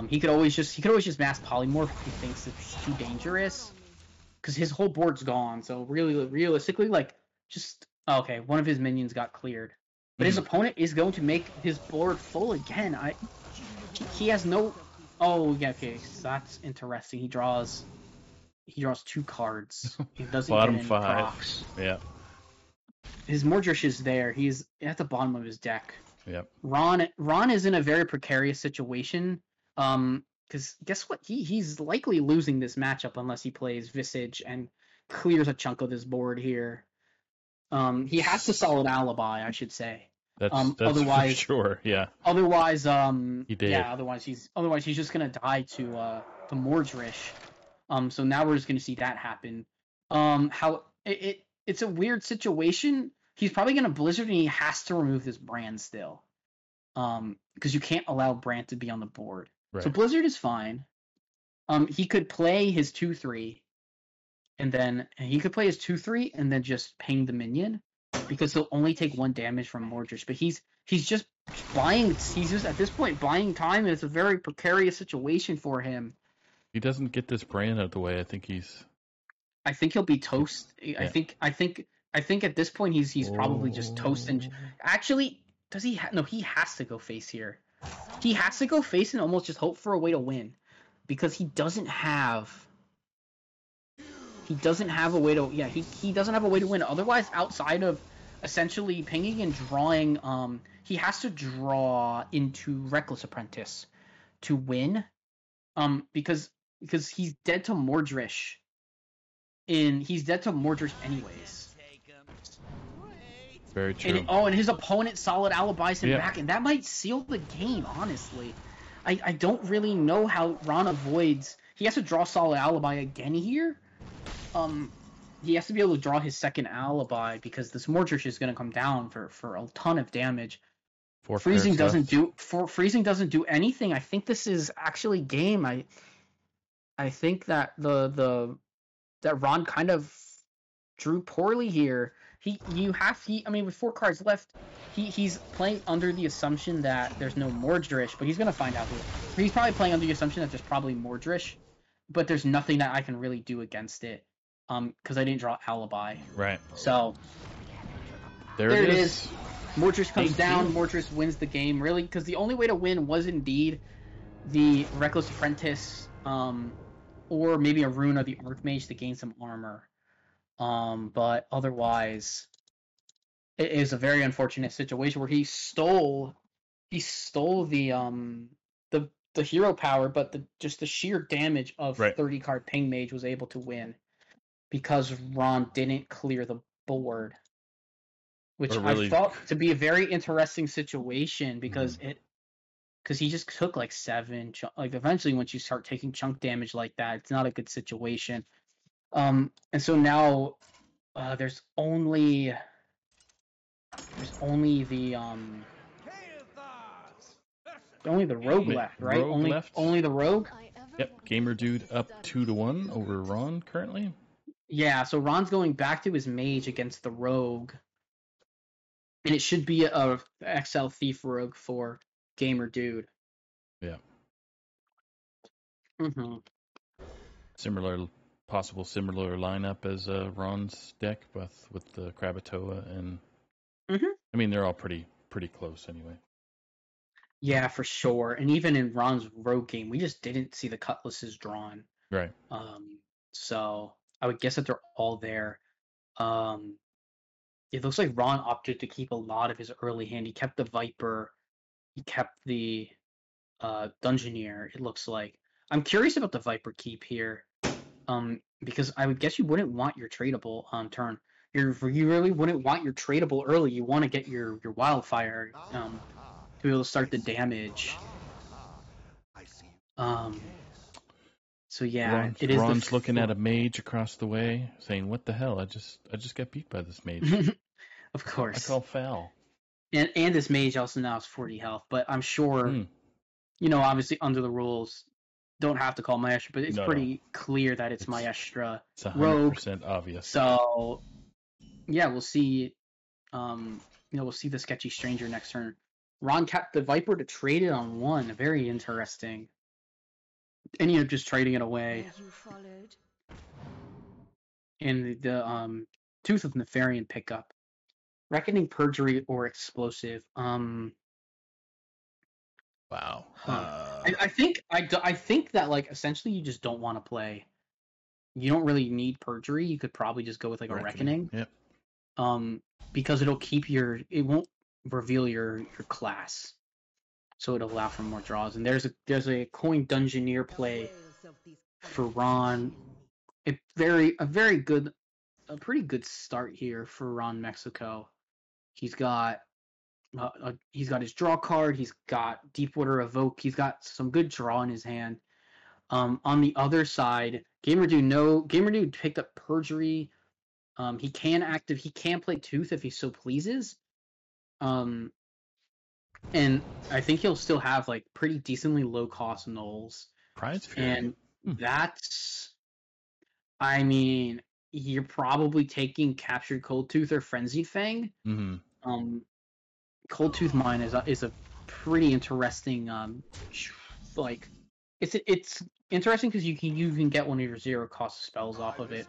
He could always just Mass Polymorph if he thinks it's too dangerous, because his whole board's gone. So really, realistically, one of his minions got cleared, but his opponent is going to make his board full again. He has no. Oh yeah, okay, so that's interesting. He draws 2 cards. He doesn't bottom get any 5. procs. Yeah. His Mordrish is there. He's at the bottom of his deck. Yep. Ron is in a very precarious situation. Because guess what? He's likely losing this matchup unless he plays Visage and clears a chunk of this board here. He has to Solid Alibi, I should say. That's otherwise, for sure. Yeah. Otherwise, he did. Yeah. Otherwise, he's just gonna die to Mordrish. So now we're just gonna see that happen. It's a weird situation. He's probably gonna Blizzard and he has to remove this Bran still. Because you can't allow Bran to be on the board. Right. So Blizzard is fine. He could play his 2/3, and then he could play his 2/3 and then just ping the minion. because he'll only take 1 damage from Mordrish. But he's just buying. He's just at this point buying time, and it's a very precarious situation for him. He doesn't get this brand out of the way. I think he'll be toast. Yeah. I think at this point he's probably just toast. And actually, does he? No, he has to go face here. He has to go face and almost just hope for a way to win, because he doesn't have a way to. Yeah, he doesn't have a way to win. Otherwise, outside of essentially pinging and drawing, he has to draw into Reckless Apprentice to win. Because he's dead to Mordrish. He's dead to Mordrish anyways. Very true. And his opponent solid alibis him back, and that might seal the game, honestly. I don't really know how Ron avoids. He has to draw solid alibi again here. He has to be able to draw his second alibi, because this Mordrish is going to come down for a ton of damage. Freezing doesn't do anything. I think this is actually game. I think that that Ron kind of drew poorly here. With 4 cards left, he's playing under the assumption that there's no Mordrish, but he's gonna find out. He's probably playing under the assumption that there's probably Mordrish, but there's nothing that I can really do against it, because I didn't draw alibi. Right. So there it is. Mordrish comes down. Mordrish wins the game, really, because the only way to win was indeed the Reckless Apprentice, or maybe a rune of the Archmage to gain some armor. But otherwise, it is a very unfortunate situation where he stole the hero power, but the sheer damage of 30 card Ping Mage was able to win, because Ron didn't clear the board, which I thought to be a very interesting situation, because he just took like 7 eventually once you start taking chunk damage like that, it's not a good situation. And so now there's only the rogue left, right? Only the rogue. Yep, Gamer Dude up 2-1 over Ron currently. Yeah, so Ron's going back to his mage against the rogue, and it should be a XL Thief rogue for Gamer Dude. Yeah. Mm-hmm. Possible similar lineup as Ron's deck, with the Krakatoa and. I mean, they're all pretty close anyway. Yeah, for sure. And even in Ron's rogue game, we just didn't see the cutlasses drawn. Right. So I would guess that they're all there. It looks like Ron opted to keep a lot of his early hand. He kept the Viper. He kept the Dungeoneer, it looks like. I'm curious about the Viper keep here. Because I would guess you wouldn't want your tradable on turn. You really wouldn't want your tradable early. You want to get your Wildfire to be able to start the damage. So yeah, Ron's looking at a mage across the way, saying, "What the hell? I just got beat by this mage." Of course. I call foul. And this mage also now has 40 health, but I'm sure, obviously under the rules, don't have to call Maestra, but it's pretty clear that it's Maestra. It's 100% obvious. So, yeah, we'll see. We'll see the Sketchy Stranger next turn. Ron kept the Viper to trade it on 1. Very interesting. And just trading it away. And the Tooth of Nefarian pickup. Reckoning, Perjury, or Explosive. Wow. I think that essentially you just don't want to play. You don't really need Perjury. You could probably just go with a Reckoning. Yep. Because it won't reveal your class, so it'll allow for more draws. And there's a Coin Dungeoneer play for Ron. A pretty good start here for Ron Mexico. He's got his draw card. He's got Deepwater Evoke. He's got some good draw in his hand. On the other side, Gamer Dude picked up Perjury. He can play Tooth if he so pleases. And I think he'll still have pretty decently low cost nulls. Prize Fury. And that's, I mean, you're probably taking Captured Coldtooth or Frenzied Fang. Mm-hmm. Coldtooth Mine is a pretty interesting like it's interesting because you can get one of your 0 cost spells off of it,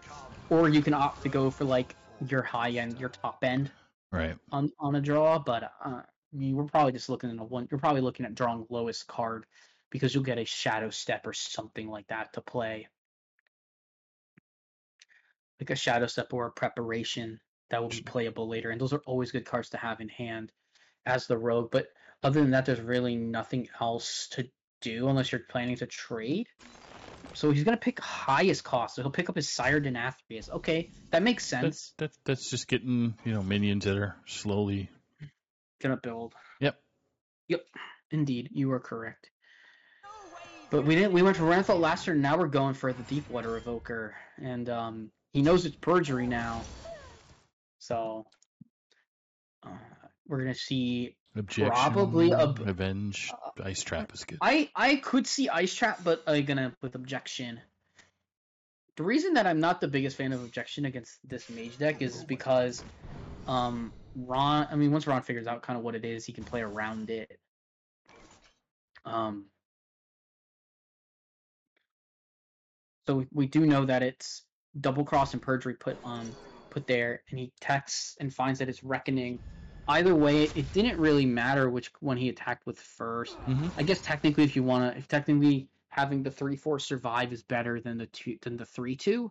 or you can opt to go for like your high end, your top end, right, on a draw. But we're probably just looking at You're probably looking at drawing lowest card because you'll get a Shadow Step or something like that to play, like a Shadow Step or a Preparation that will be playable later, and those are always good cards to have in hand as the rogue. But other than that, there's really nothing else to do unless you're planning to trade. So he's gonna pick highest cost. So he'll pick up his Sire Denathrius. Okay, that makes sense. That's just getting minions that are slowly gonna build. Yep. Indeed, you are correct. But we went for Ranthal last turn. Now we're going for the Deepwater Evoker, and he knows it's perjury now. So we're gonna see Objection, probably a Revenge. Ice Trap is good. I could see Ice Trap, but I'm gonna with Objection. The reason that I'm not the biggest fan of Objection against this mage deck is because Ron. I mean, once Ron figures out kind of what it is, he can play around it. So we do know that it's Double Cross and Perjury put there, and he attacks and finds that it's Reckoning. Either way, it didn't really matter which one he attacked with first. Mm-hmm. I guess technically, if technically having the 3/4 survive is better than the 3/2.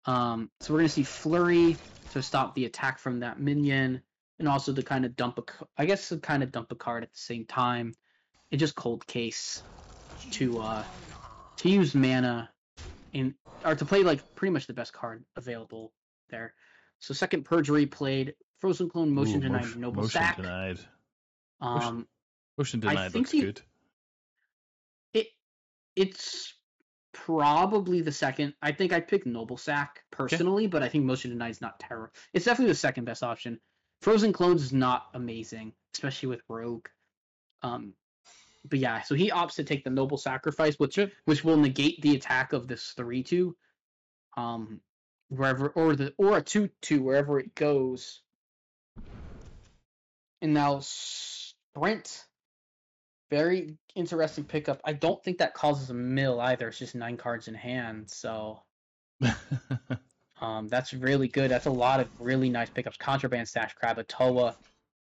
So we're gonna see Flurry to stop the attack from that minion, and also to kind of dump a card at the same time. It just Cold Case to use mana or to play like pretty much the best card available there. So second Perjury played, Frozen Clone, Motion Denied, Noble Sack. Denied. Motion Denied looks good. It's probably the second. I think I'd pick Noble Sack personally, but I think Motion Denied is not terrible. It's definitely the second best option. Frozen Clones is not amazing, especially with Rogue. But yeah, so he opts to take the Noble Sacrifice, which will negate the attack of this 3/2, wherever, or a 2/2 wherever it goes. And now Sprint, very interesting pickup. I don't think that causes a mill either. It's just 9 cards in hand, so that's really good. That's a lot of really nice pickups. Contraband Stash, Krakatoa.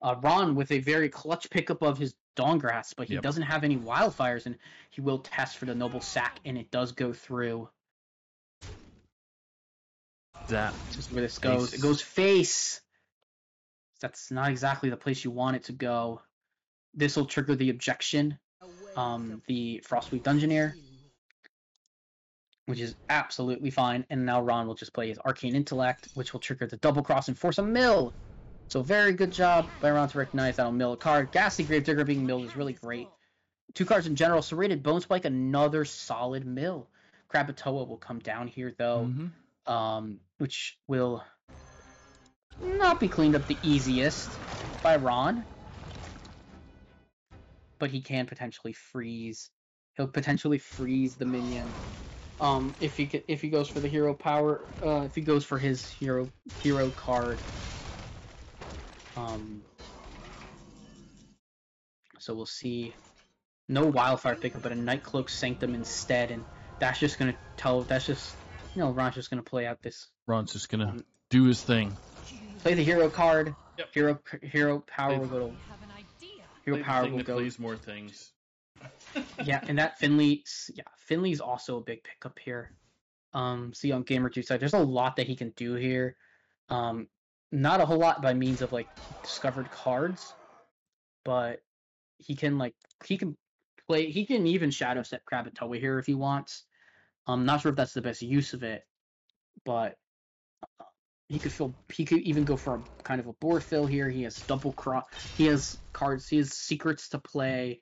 Ron with a very clutch pickup of his Dawngrasp, but he doesn't have any Wildfires, and he will test for the Noble Sack, and it does go through. That is where this goes. It goes face. That's not exactly the place you want it to go. This will trigger the Objection, the Frostweave Dungeoneer, which is absolutely fine. And now Ron will just play his Arcane Intellect, which will trigger the Double Cross and force a mill. So very good job by Ron to recognize that'll mill a card. Ghastly Gravedigger being milled is really great. 2 cards in general. Serrated Bone Spike, another solid mill. Krakatoa will come down here though, which will not be cleaned up the easiest by Ron, but he can potentially freeze. He'll potentially freeze the minion. If he goes for the hero power, if he goes for his hero card. So we'll see no Wildfire pickup, but a Nightcloak Sanctum instead, and that's just gonna Ron's just gonna play out this. Ron's just gonna do his thing. Play the hero card. Yep. Hero power will go to. Hero power will go. Plays more things. Yeah, and that Finley's also a big pickup here. See on Gamer 2 side, there's a lot that he can do here. Not a whole lot by means of like discovered cards, but he can even Shadow Step Krakatoa here if he wants. I'm not sure if that's the best use of it, but he could even go for a kind of a board fill here. He has Double Cross. He has cards. He has secrets to play.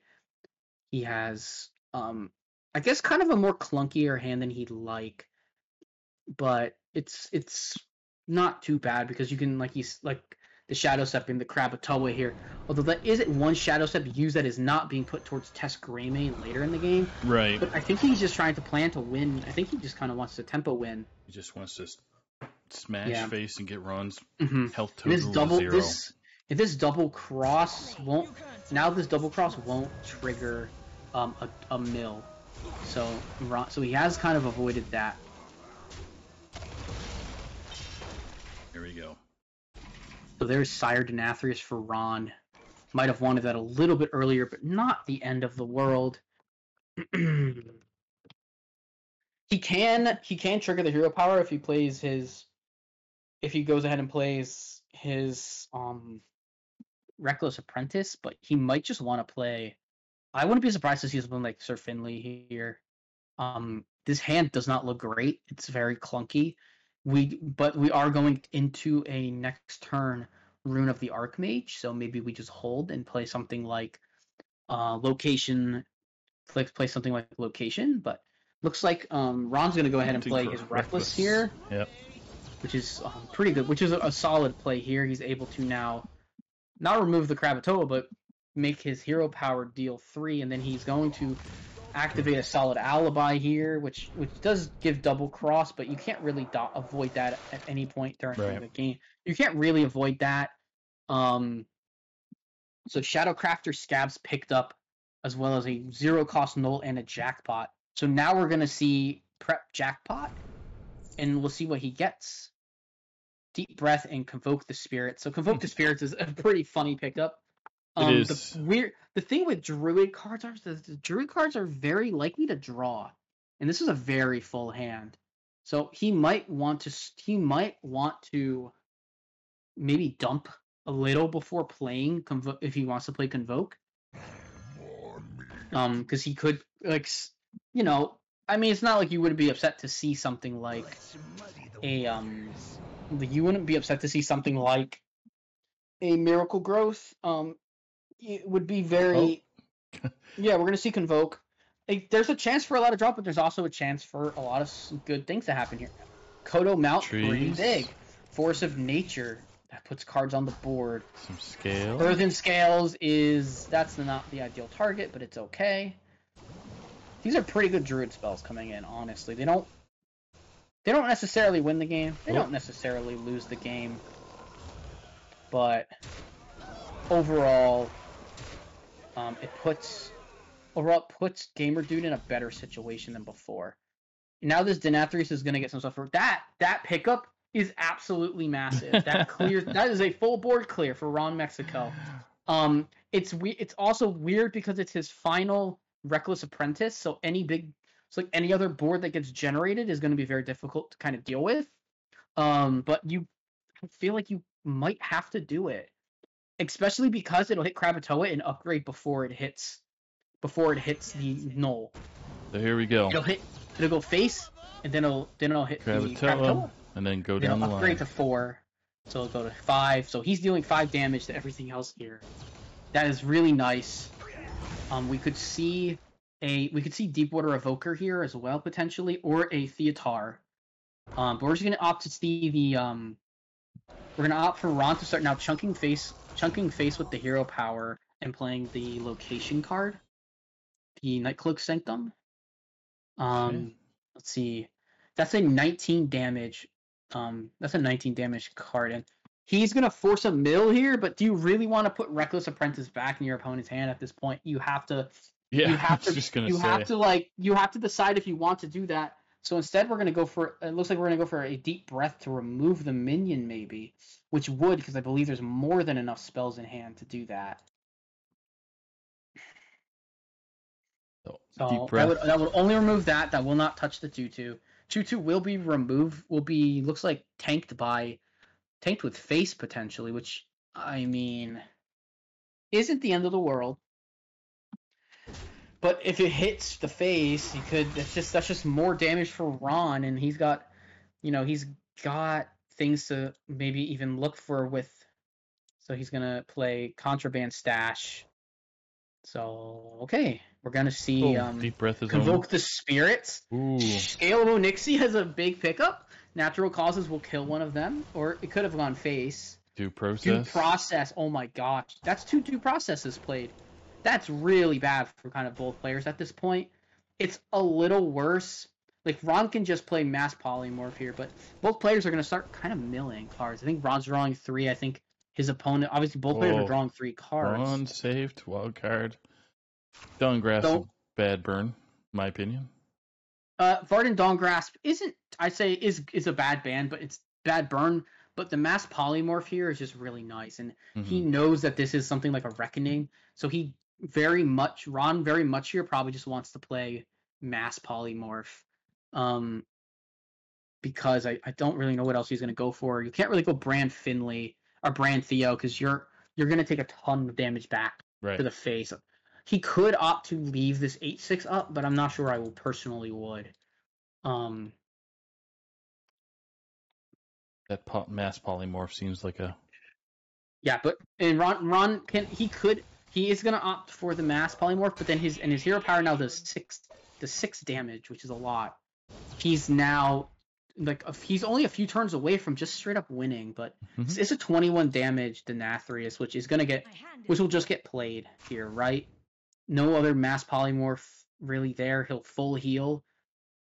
He has I guess kind of a more clunkier hand than he'd like, but it's not too bad because you can he's the Shadow Step in the Krakatoa here. Although that isn't one Shadow Step used that is not being put towards Test Greymane later in the game. Right. But I think he's just trying to plan to win. I think he just kind of wants to tempo win. He just wants to smash face and get runs. Mm-hmm. Health total 0. If this double cross won't trigger a mill, so he has kind of avoided that. Here we go. So there's Sire Denathrius for Ron. Might have wanted that a little bit earlier, but not the end of the world. He can trigger the hero power if he goes ahead and plays his Reckless Apprentice, but he might just want to play. I wouldn't be surprised to see something like Sir Finley here. This hand does not look great. It's very clunky. But we are going into a next turn Rune of the Archmage, so maybe we just hold and play something like Location. Play something like Location, but looks like Ron's going to go ahead and play his Reckless here. Yep. Which is pretty good. Which is a solid play here. He's able to now not remove the Krakatoa, but make his hero power deal 3, and then he's going to activate a solid Alibi here, which does give double cross, but you can't really avoid that at any point during the game. You can't really avoid that. So Shadowcrafter Scabs picked up, as well as a 0 cost null and a jackpot. So now we're going to see prep jackpot, and we'll see what he gets. Deep Breath and Convoke the Spirits. So Convoke the Spirits is a pretty funny pickup. It is. The thing with Druid cards are the Druid cards are very likely to draw, and this is a very full hand. So he might want to maybe dump a little before playing Convoke if he wants to play Convoke. Because he could it's not like you wouldn't be upset to see something like you wouldn't be upset to see something like a Miracle Growth. It would be very... Yeah, we're going to see Convoke. There's a chance for a lot of drop, but there's also a chance for a lot of good things to happen here. Kodo Mount, pretty big. Force of Nature, that puts cards on the board. Some Scales. Earthen Scales that's not the ideal target, but it's okay. These are pretty good Druid spells coming in, honestly. They don't necessarily win the game. They don't necessarily lose the game. But overall, it puts Gamer Dude in a better situation than before. Now this Denathrius is going to get some stuff for that. That pickup is absolutely massive. That is a full board clear for Ron Mexico. It's also weird because it's his final Reckless Apprentice, so any other board that gets generated is going to be very difficult to kind of deal with. But I feel like you might have to do it, especially because it'll hit Krakatoa and upgrade before it hits the null. So here we go. It'll go face, and then it'll hit the Krakatoa, and then go down the line. Upgrade to 4, so it'll go to 5. So he's dealing 5 damage to everything else here. That is really nice. We could see Deepwater Evoker here as well potentially, or a Theatar. But we're just gonna opt to see we're gonna opt for Ron to start now chunking face with the hero power and playing the Location card, the Nightcloak Sanctum. Let's see, that's a 19 damage. That's a 19 damage card, and he's gonna force a mill here. But do you really want to put Reckless Apprentice back in your opponent's hand at this point? You have to. Yeah, you have to decide if you want to do that. So instead, we're going to go for... It looks like we're going to go for a Deep Breath to remove the minion, maybe. Which would, because I believe there's more than enough spells in hand to do that. So Deep Breath. That would only remove that. That will not touch the 2/2. 2/2 will be removed. Looks like tanked with face, potentially. Which, isn't the end of the world. But if it hits the face, that's just more damage for Ron, and he's got things to maybe even look for with. So he's gonna play Contraband Stash. So okay, we're gonna see Deep Breath is Convoke the Spirits. Ooh. Scale of Onyxia has a big pickup. Natural Causes will kill one of them, or it could have gone face. Due Process. Oh my gosh, that's 2 due processes played. That's really bad for kind of both players at this point. It's a little worse. Like, Ron can just play Mass Polymorph here, but both players are going to start kind of milling cards. I think Ron's drawing 3. I think his opponent... Obviously, both players are drawing 3 cards. Ron saved, wild card. Dawngrasp, bad burn, my opinion. Varden Dawngrasp isn't... I'd say is a bad ban, but it's bad burn. But the Mass Polymorph here is just really nice. And he knows that this is something like a Reckoning. So Ron very much here probably just wants to play Mass Polymorph. Because I don't really know what else he's going to go for. You can't really go Brand Finley or Brand Theo because you're going to take a ton of damage back to the face. He could opt to leave this 8/6 up, but I'm not sure I personally would. That Mass Polymorph seems like a... Yeah, but and Ron he is going to opt for the Mass Polymorph, but then his hero power now does 6 damage, which is a lot. He's now he's only a few turns away from just straight up winning, but it's a 21 damage Denathrius, which will just get played here, right? No other Mass Polymorph really there. He'll full heal,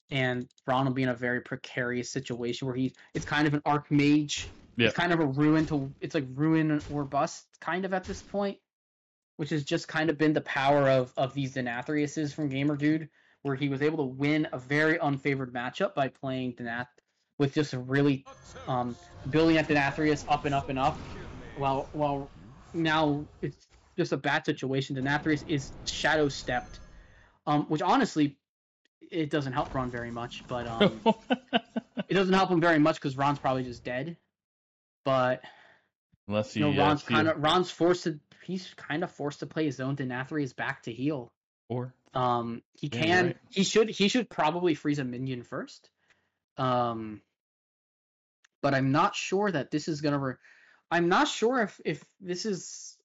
and Ron will be in a very precarious situation where it's kind of an Archmage. Yep. It's kind of a it's like ruin or bust kind of at this point, which has just kind of been the power of these Denathriuses from Gamer Dude, where he was able to win a very unfavored matchup by playing Denath with just a really building at Denathrius up and up and up, while now it's just a bad situation. Denathrius is shadow stepped, which honestly it doesn't help Ron very much, but it doesn't help him very much because Ron's probably just dead. But unless Ron's forced to play his own Denathrius back to heal. Or he should probably freeze a minion first. But I'm not sure that this is gonna. I'm not sure if this is.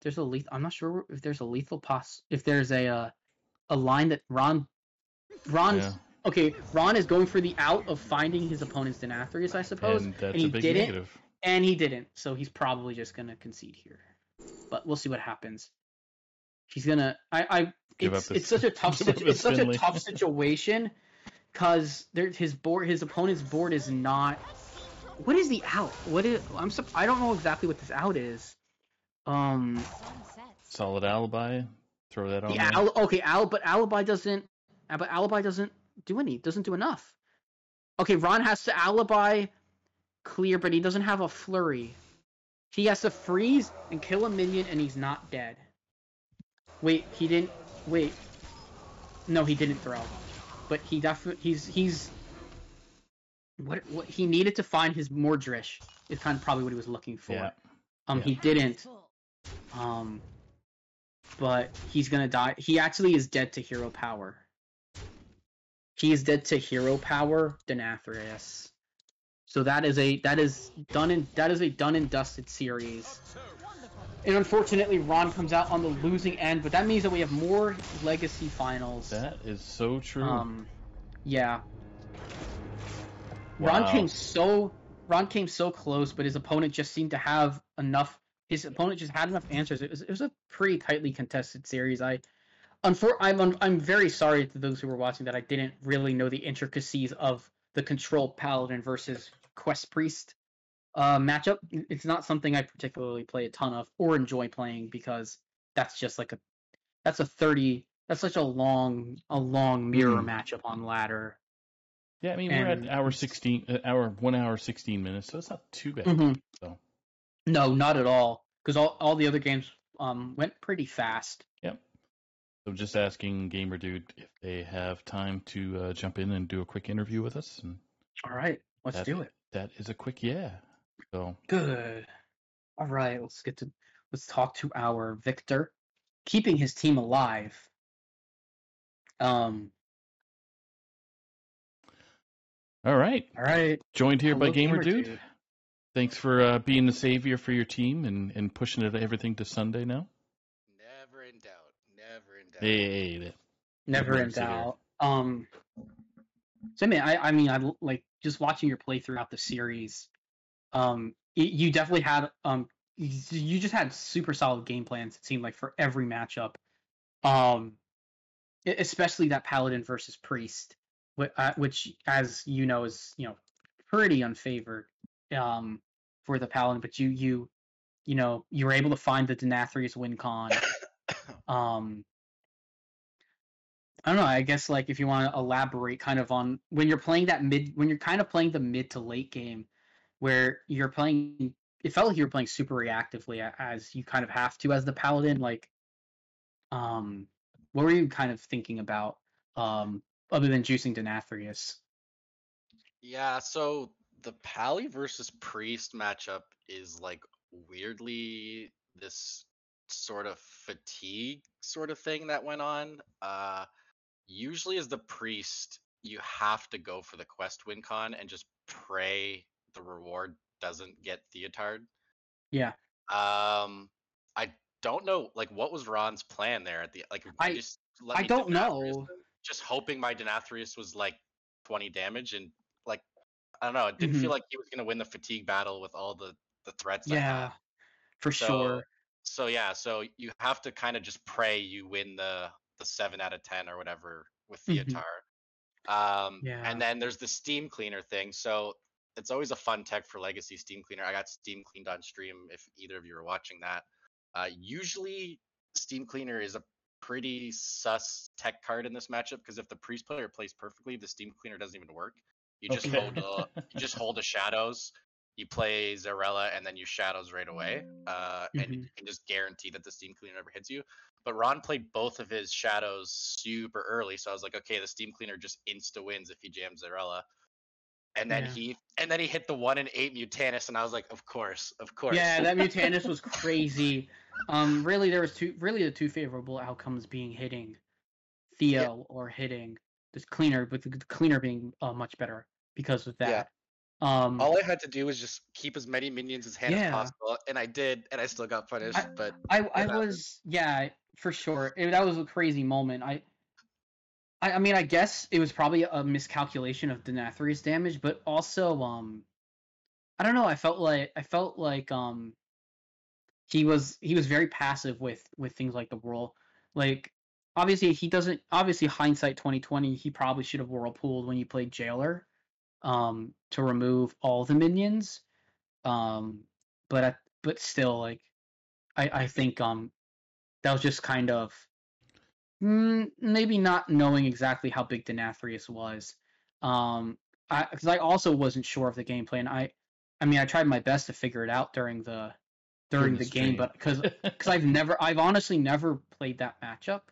There's a lethal. I'm not sure if there's a lethal if there's a line that Ron's. Yeah. Okay, Ron is going for the out of finding his opponent's Denathrius, I suppose, and he didn't. Negative. And he didn't, so he's probably just gonna concede here. But we'll see what happens. He's gonna. It's such a tough. It's such a tough situation because his opponent's board is not. What is the out? I don't know exactly what this out is. Solid Alibi. Throw that on. But Alibi doesn't. But Alibi doesn't do enough. Okay, Ron has to Alibi clear, but he doesn't have a flurry. He has to freeze and kill a minion, and he's not dead. Wait, he didn't. Wait. No, he didn't throw. But he definitely he's. What he needed to find his Mordrish is kind of probably what he was looking for. Yeah. He didn't. But he's gonna die. He actually is dead to hero power. He is dead to hero power, Denathrius. So that is a done and dusted series. And unfortunately, Ron comes out on the losing end, but that means that we have more legacy finals. That is so true. Yeah. Wow. Ron came so close, but his opponent just seemed to have enough. His opponent just had enough answers. It was a pretty tightly contested series. I'm very sorry to those who were watching that I didn't really know the intricacies of the controlled Paladin versus Quest Priest matchup. It's not something I particularly play a ton of or enjoy playing because that's just like that's such a long mirror matchup on ladder. Yeah, I mean we're at 1 hour 16 minutes, so it's not too bad. So no, not at all, because all the other games went pretty fast. Yep. So just asking Gamer Dude if they have time to jump in and do a quick interview with us. And all right, let's do it. That is a quick yeah. So good. All right, let's talk to our Victor, keeping his team alive. All right. Joined here by Gamer Dude. Thanks for being the savior for your team and pushing everything to Sunday now. Never in doubt. Hey, never in doubt. So I mean, I like just watching your play throughout the series. You definitely had you just had super solid game plans. It seemed like for every matchup. Especially that Paladin versus Priest which, as you know, is pretty unfavored for the Paladin. But you were able to find the Denathrius win con. I don't know. I guess like if you want to elaborate kind of on when you're playing when you're kind of playing the mid to late game, where you're playing, it felt like you were playing super reactively as you kind of have to as the Paladin. Like, what were you kind of thinking about, other than juicing Denathrius? Yeah, so the Pally versus Priest matchup is like weirdly this sort of fatigue sort of thing that went on. Usually as the Priest, you have to go for the quest win con and just pray the reward doesn't get Theotard. Yeah. I don't know, like, what was Ron's plan there at the like? I don't know. Just hoping my Denathrius was like 20 damage, and like I don't know, it didn't feel like he was gonna win the fatigue battle with all the threats I had. Yeah, for sure. So yeah, so you have to kind of just pray you win the 7 out of 10 or whatever with Theotar. And then there's the Steam Cleaner thing. So it's always a fun tech for Legacy Steam Cleaner. I got Steam Cleaned on stream if either of you are watching that. Usually Steam Cleaner is a pretty sus tech card in this matchup, because if the Priest player plays perfectly, the Steam Cleaner doesn't even work. You just hold the shadows, you play Zarella, and then you shadows right away, and you can just guarantee that the Steam Cleaner never hits you. But Ron played both of his shadows super early, so I was like, okay, the Steam Cleaner just insta wins if he jams Zarella. And then he hit the 1 in 8 Mutanus, and I was like, of course. Yeah, that Mutanus was crazy. Really, there was the two favorable outcomes being hitting Theo or hitting this Cleaner, but the Cleaner being much better because of that. Yeah. All I had to do was just keep as many minions as hand as possible, and I did, and I still got punished. I was for sure. That was a crazy moment. I mean, I guess it was probably a miscalculation of Denathrius damage, but also, I don't know. I felt like he was very passive with things like the whirl. Like, obviously hindsight 2020, he probably should have whirlpooled when you played Jailer, to remove all the minions. But still, like, I think that was just kind of maybe not knowing exactly how big Denathrius was. Because I also wasn't sure of the gameplay, and I mean, I tried my best to figure it out during the game, but because I've honestly never played that matchup,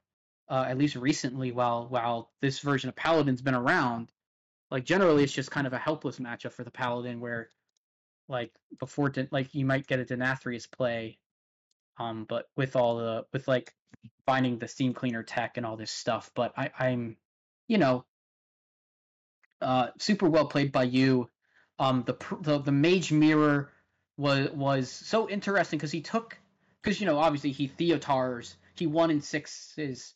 at least recently. While this version of Paladin's been around, like, generally it's just kind of a helpless matchup for the Paladin, where like before, like, you might get a Denathrius play, but with like finding the Steam Cleaner tech and all this stuff. But I'm super well played by you. The Mage Mirror was so interesting because obviously he Theotars, he 1 in 6 is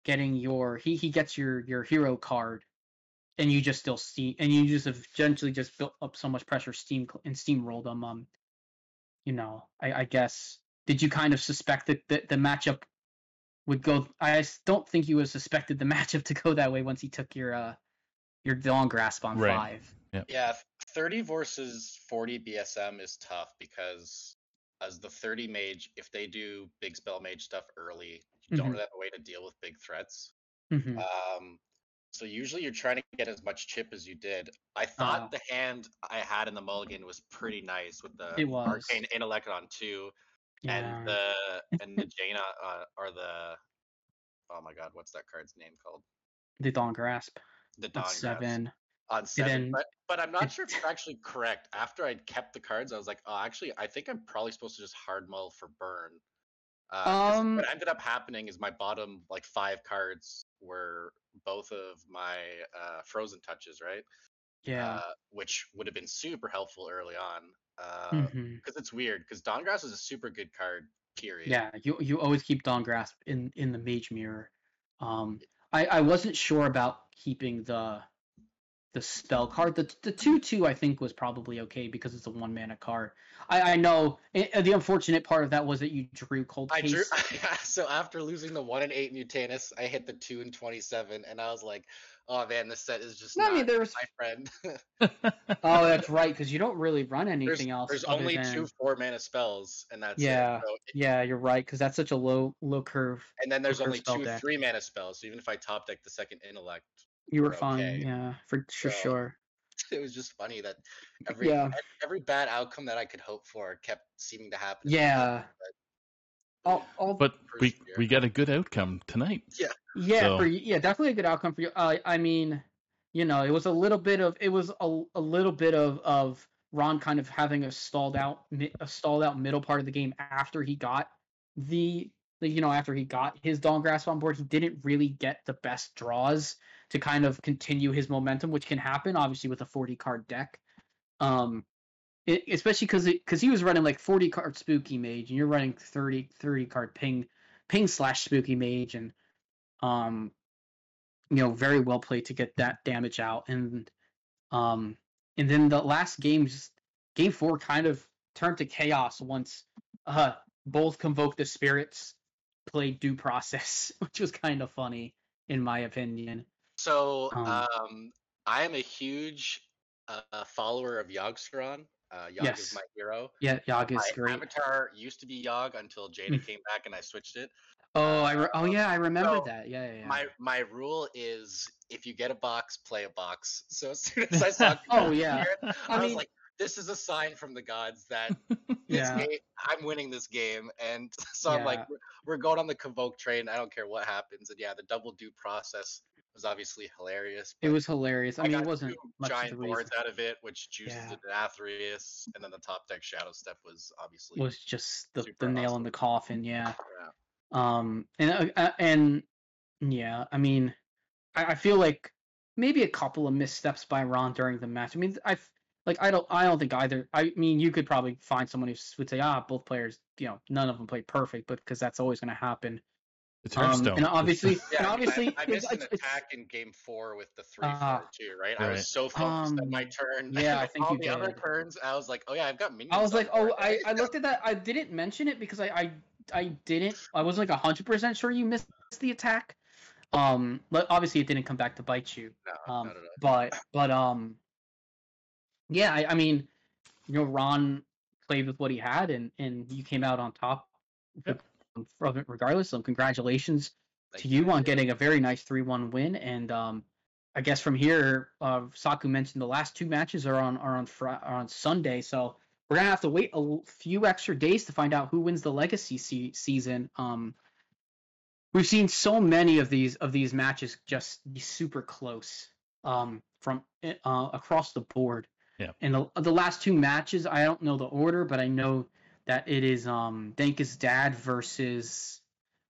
getting he gets your hero card, and you just eventually just built up so much pressure, steamrolled them. I guess, did you kind of suspect that the matchup would go? I don't think you would have suspected the matchup to go that way once he took your Dawn Grasp on 5. Yeah, 30 versus 40 BSM is tough, because as the 30 mage, if they do big spell mage stuff early, you don't really have a way to deal with big threats. So usually you're trying to get as much chip as you did. I thought the hand I had in the mulligan was pretty nice with the Arcane Intellect on 2, and the Jaina, or the, oh my god, what's that card's name called? The Dawn Grasp. The Dawn Grasp. 7. On 7, but I'm not sure if it's actually correct. After I'd kept the cards, I was like, oh, actually, I think I'm probably supposed to just hard mull for burn. What ended up happening is my bottom, like, 5 cards were both of my frozen touches, right? Yeah. Which would have been super helpful early on. Because it's weird, because Dawn Grasp is a super good card, period. Yeah, you always keep Dawn Grasp in the Mage Mirror. I wasn't sure about keeping the spell card. The 2/2 I think was probably okay because it's a 1 mana card. I know the unfortunate part of that was that you drew Cold Case. So after losing the 1 in 8 Mutanus, I hit the 2 in 27, and I was like, oh man, this set is just not my friend. Oh, that's right, because you don't really run anything else. There's only 2 4-mana spells, and that's it. So yeah, you're right, because that's such a low curve. And then there's only 2 3-mana spells, so even if I top deck the second Intellect, you were fine. Okay. Yeah, for sure. It was just funny that every bad outcome that I could hope for kept seeming to happen. Yeah. But we got a good outcome tonight. Yeah. Yeah, so. Definitely a good outcome for you. I mean, it was a little bit of Ron kind of having a stalled out middle part of the game after he got after he got his Dawn Grasp on board. He didn't really get the best draws to kind of continue his momentum, which can happen obviously with a 40 card deck. Especially because he was running like 40 card Spooky Mage, and you're running 30 card ping / Spooky Mage, and very well played to get that damage out, and then the last game 4 kind of turned to chaos once both Convoke the Spirits played Due Process, which was kind of funny in my opinion. So I am a huge follower of Yogg-Saron. Yogg is my hero. Yeah, Yogg is great. My avatar used to be Yogg until Jaina came back and I switched it. I remember that. Yeah. My rule is if you get a box, play a box. So as soon as I saw I was like, this is a sign from the gods that I'm winning this game. And so I'm like, we're going on the Convoke train. I don't care what happens. And the double Due Process was obviously hilarious. It was hilarious. I mean, it wasn't much giant boards out of it, which juices into Athreus, and then the top deck Shadow Step was obviously just the nail awesome. in the coffin. Yeah. I mean, I feel like maybe a couple of missteps by Ron during the match. I mean, I don't think either. I mean, you could probably find someone who would say, both players, none of them played perfect, but because that's always going to happen. It's Hearthstone. And obviously, I missed an attack in game 4 with the 3/4 too, right? I was so focused on my turn. Yeah, I think all you the did. other turns, I was like, I've got minions. I was like, I looked at that. I didn't mention it because I wasn't like 100% sure you missed the attack. But obviously it didn't come back to bite you. No. But I mean, Ron played with what he had, and you came out on top from it regardless. So congratulations to you on getting a very nice 3-1 win. And I guess from here, Saku mentioned the last 2 matches are on Sunday, so we're gonna have to wait a few extra days to find out who wins the Legacy season. We've seen so many of these matches just be super close from across the board. Yeah. And the last 2 matches, I don't know the order, but I know that it is Dankus Dad versus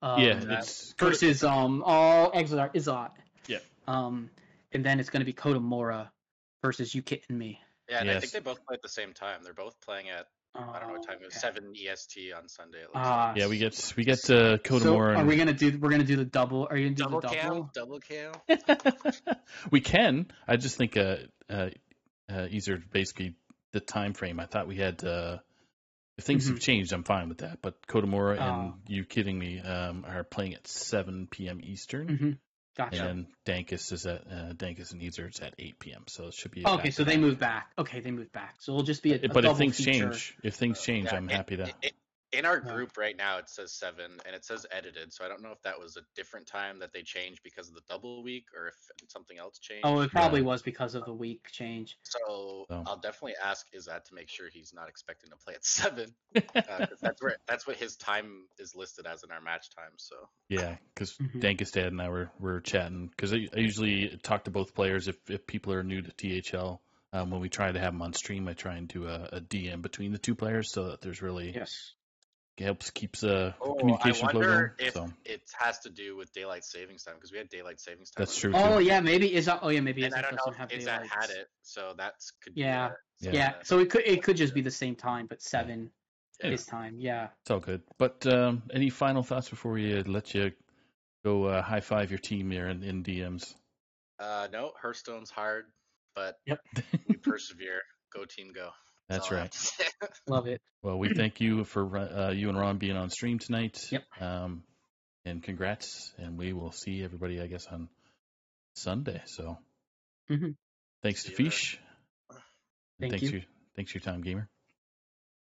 versus Exot. Yeah. And then it's going to be Kodomora versus You Kit and Me. Yeah, and I think they both play at the same time. They're both playing at I don't know what time it was. 7 EST on Sunday. Yeah, we get Kodomora. So are we gonna do? We're gonna do the double. Are you gonna do double cam? We can. I just think Easer basically the time frame. I thought we had. If things have changed, I'm fine with that. But Kodomora and You Kidding Me are playing at 7 p.m. Eastern. Mm-hmm. Gotcha. And then Dankus and Easer is at 8 p.m. So it should be. Okay, so they moved back. Okay, they moved back. So it'll just be a but double if things feature. change, I'm happy to. In our group right now, it says 7, and it says edited. So I don't know if that was a different time that they changed because of the double week, or if something else changed. Oh, it probably was because of the week change. So I'll definitely ask Izzat to make sure he's not expecting to play at 7, because that's what his time is listed as in our match time. So yeah, because Dankus Dad and I were chatting because I usually talk to both players if people are new to THL. When we try to have them on stream, I try and do a DM between the 2 players so that there's really keeps communication flow going. I wonder if it has to do with daylight savings time, because we had daylight savings time. That's true. Oh yeah, maybe Izzat. Oh yeah, maybe Izzat doesn't have have Izzat daylight. had it, so that's could yeah. be Yeah. So it could just be the same time, but 7 his time. Yeah. It's all good. But any final thoughts before we let you go high five your team here in DMs? No, Hearthstone's hard, but we persevere. Go team, go. That's right. Love it. Well, we thank you for you and Ron being on stream tonight. Yep. And congrats. And we will see everybody, I guess, on Sunday. So Thanks to Fish. Thanks you. Thanks for your time, gamer.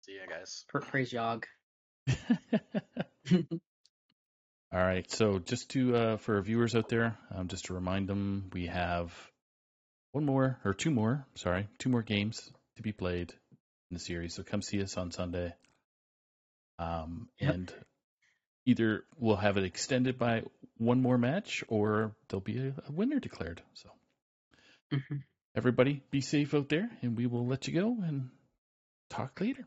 See ya, guys. Praise Yog. All right. So just to for our viewers out there, just to remind them, we have two more games to be played in the series. So come see us on Sunday. And either we'll have it extended by one more match, or there'll be a winner declared. So everybody be safe out there, and we will let you go and talk later.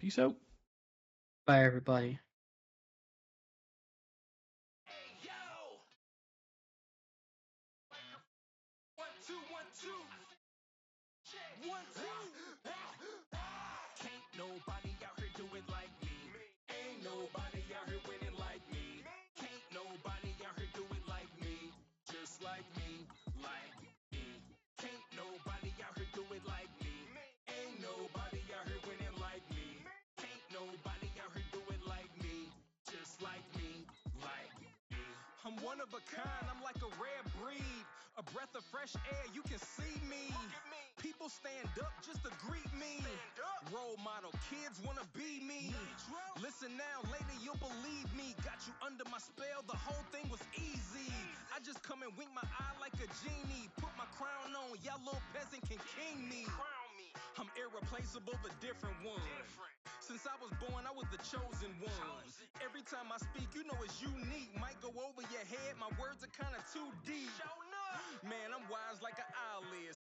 Peace out. Bye, everybody. One of a kind, I'm like a rare breed, a breath of fresh air, you can see me. People stand up just to greet me. Role model, kids wanna be me. Listen now, later you'll believe me. Got you under my spell, the whole thing was easy. I just come and wink my eye like a genie. Put my crown on, y'all little peasant can king me. I'm irreplaceable, the different one. Since I was born, I was the chosen one. Every time I speak, you know it's unique. Might go over your head, my words are kinda too deep. Man, I'm wise like an eyelid.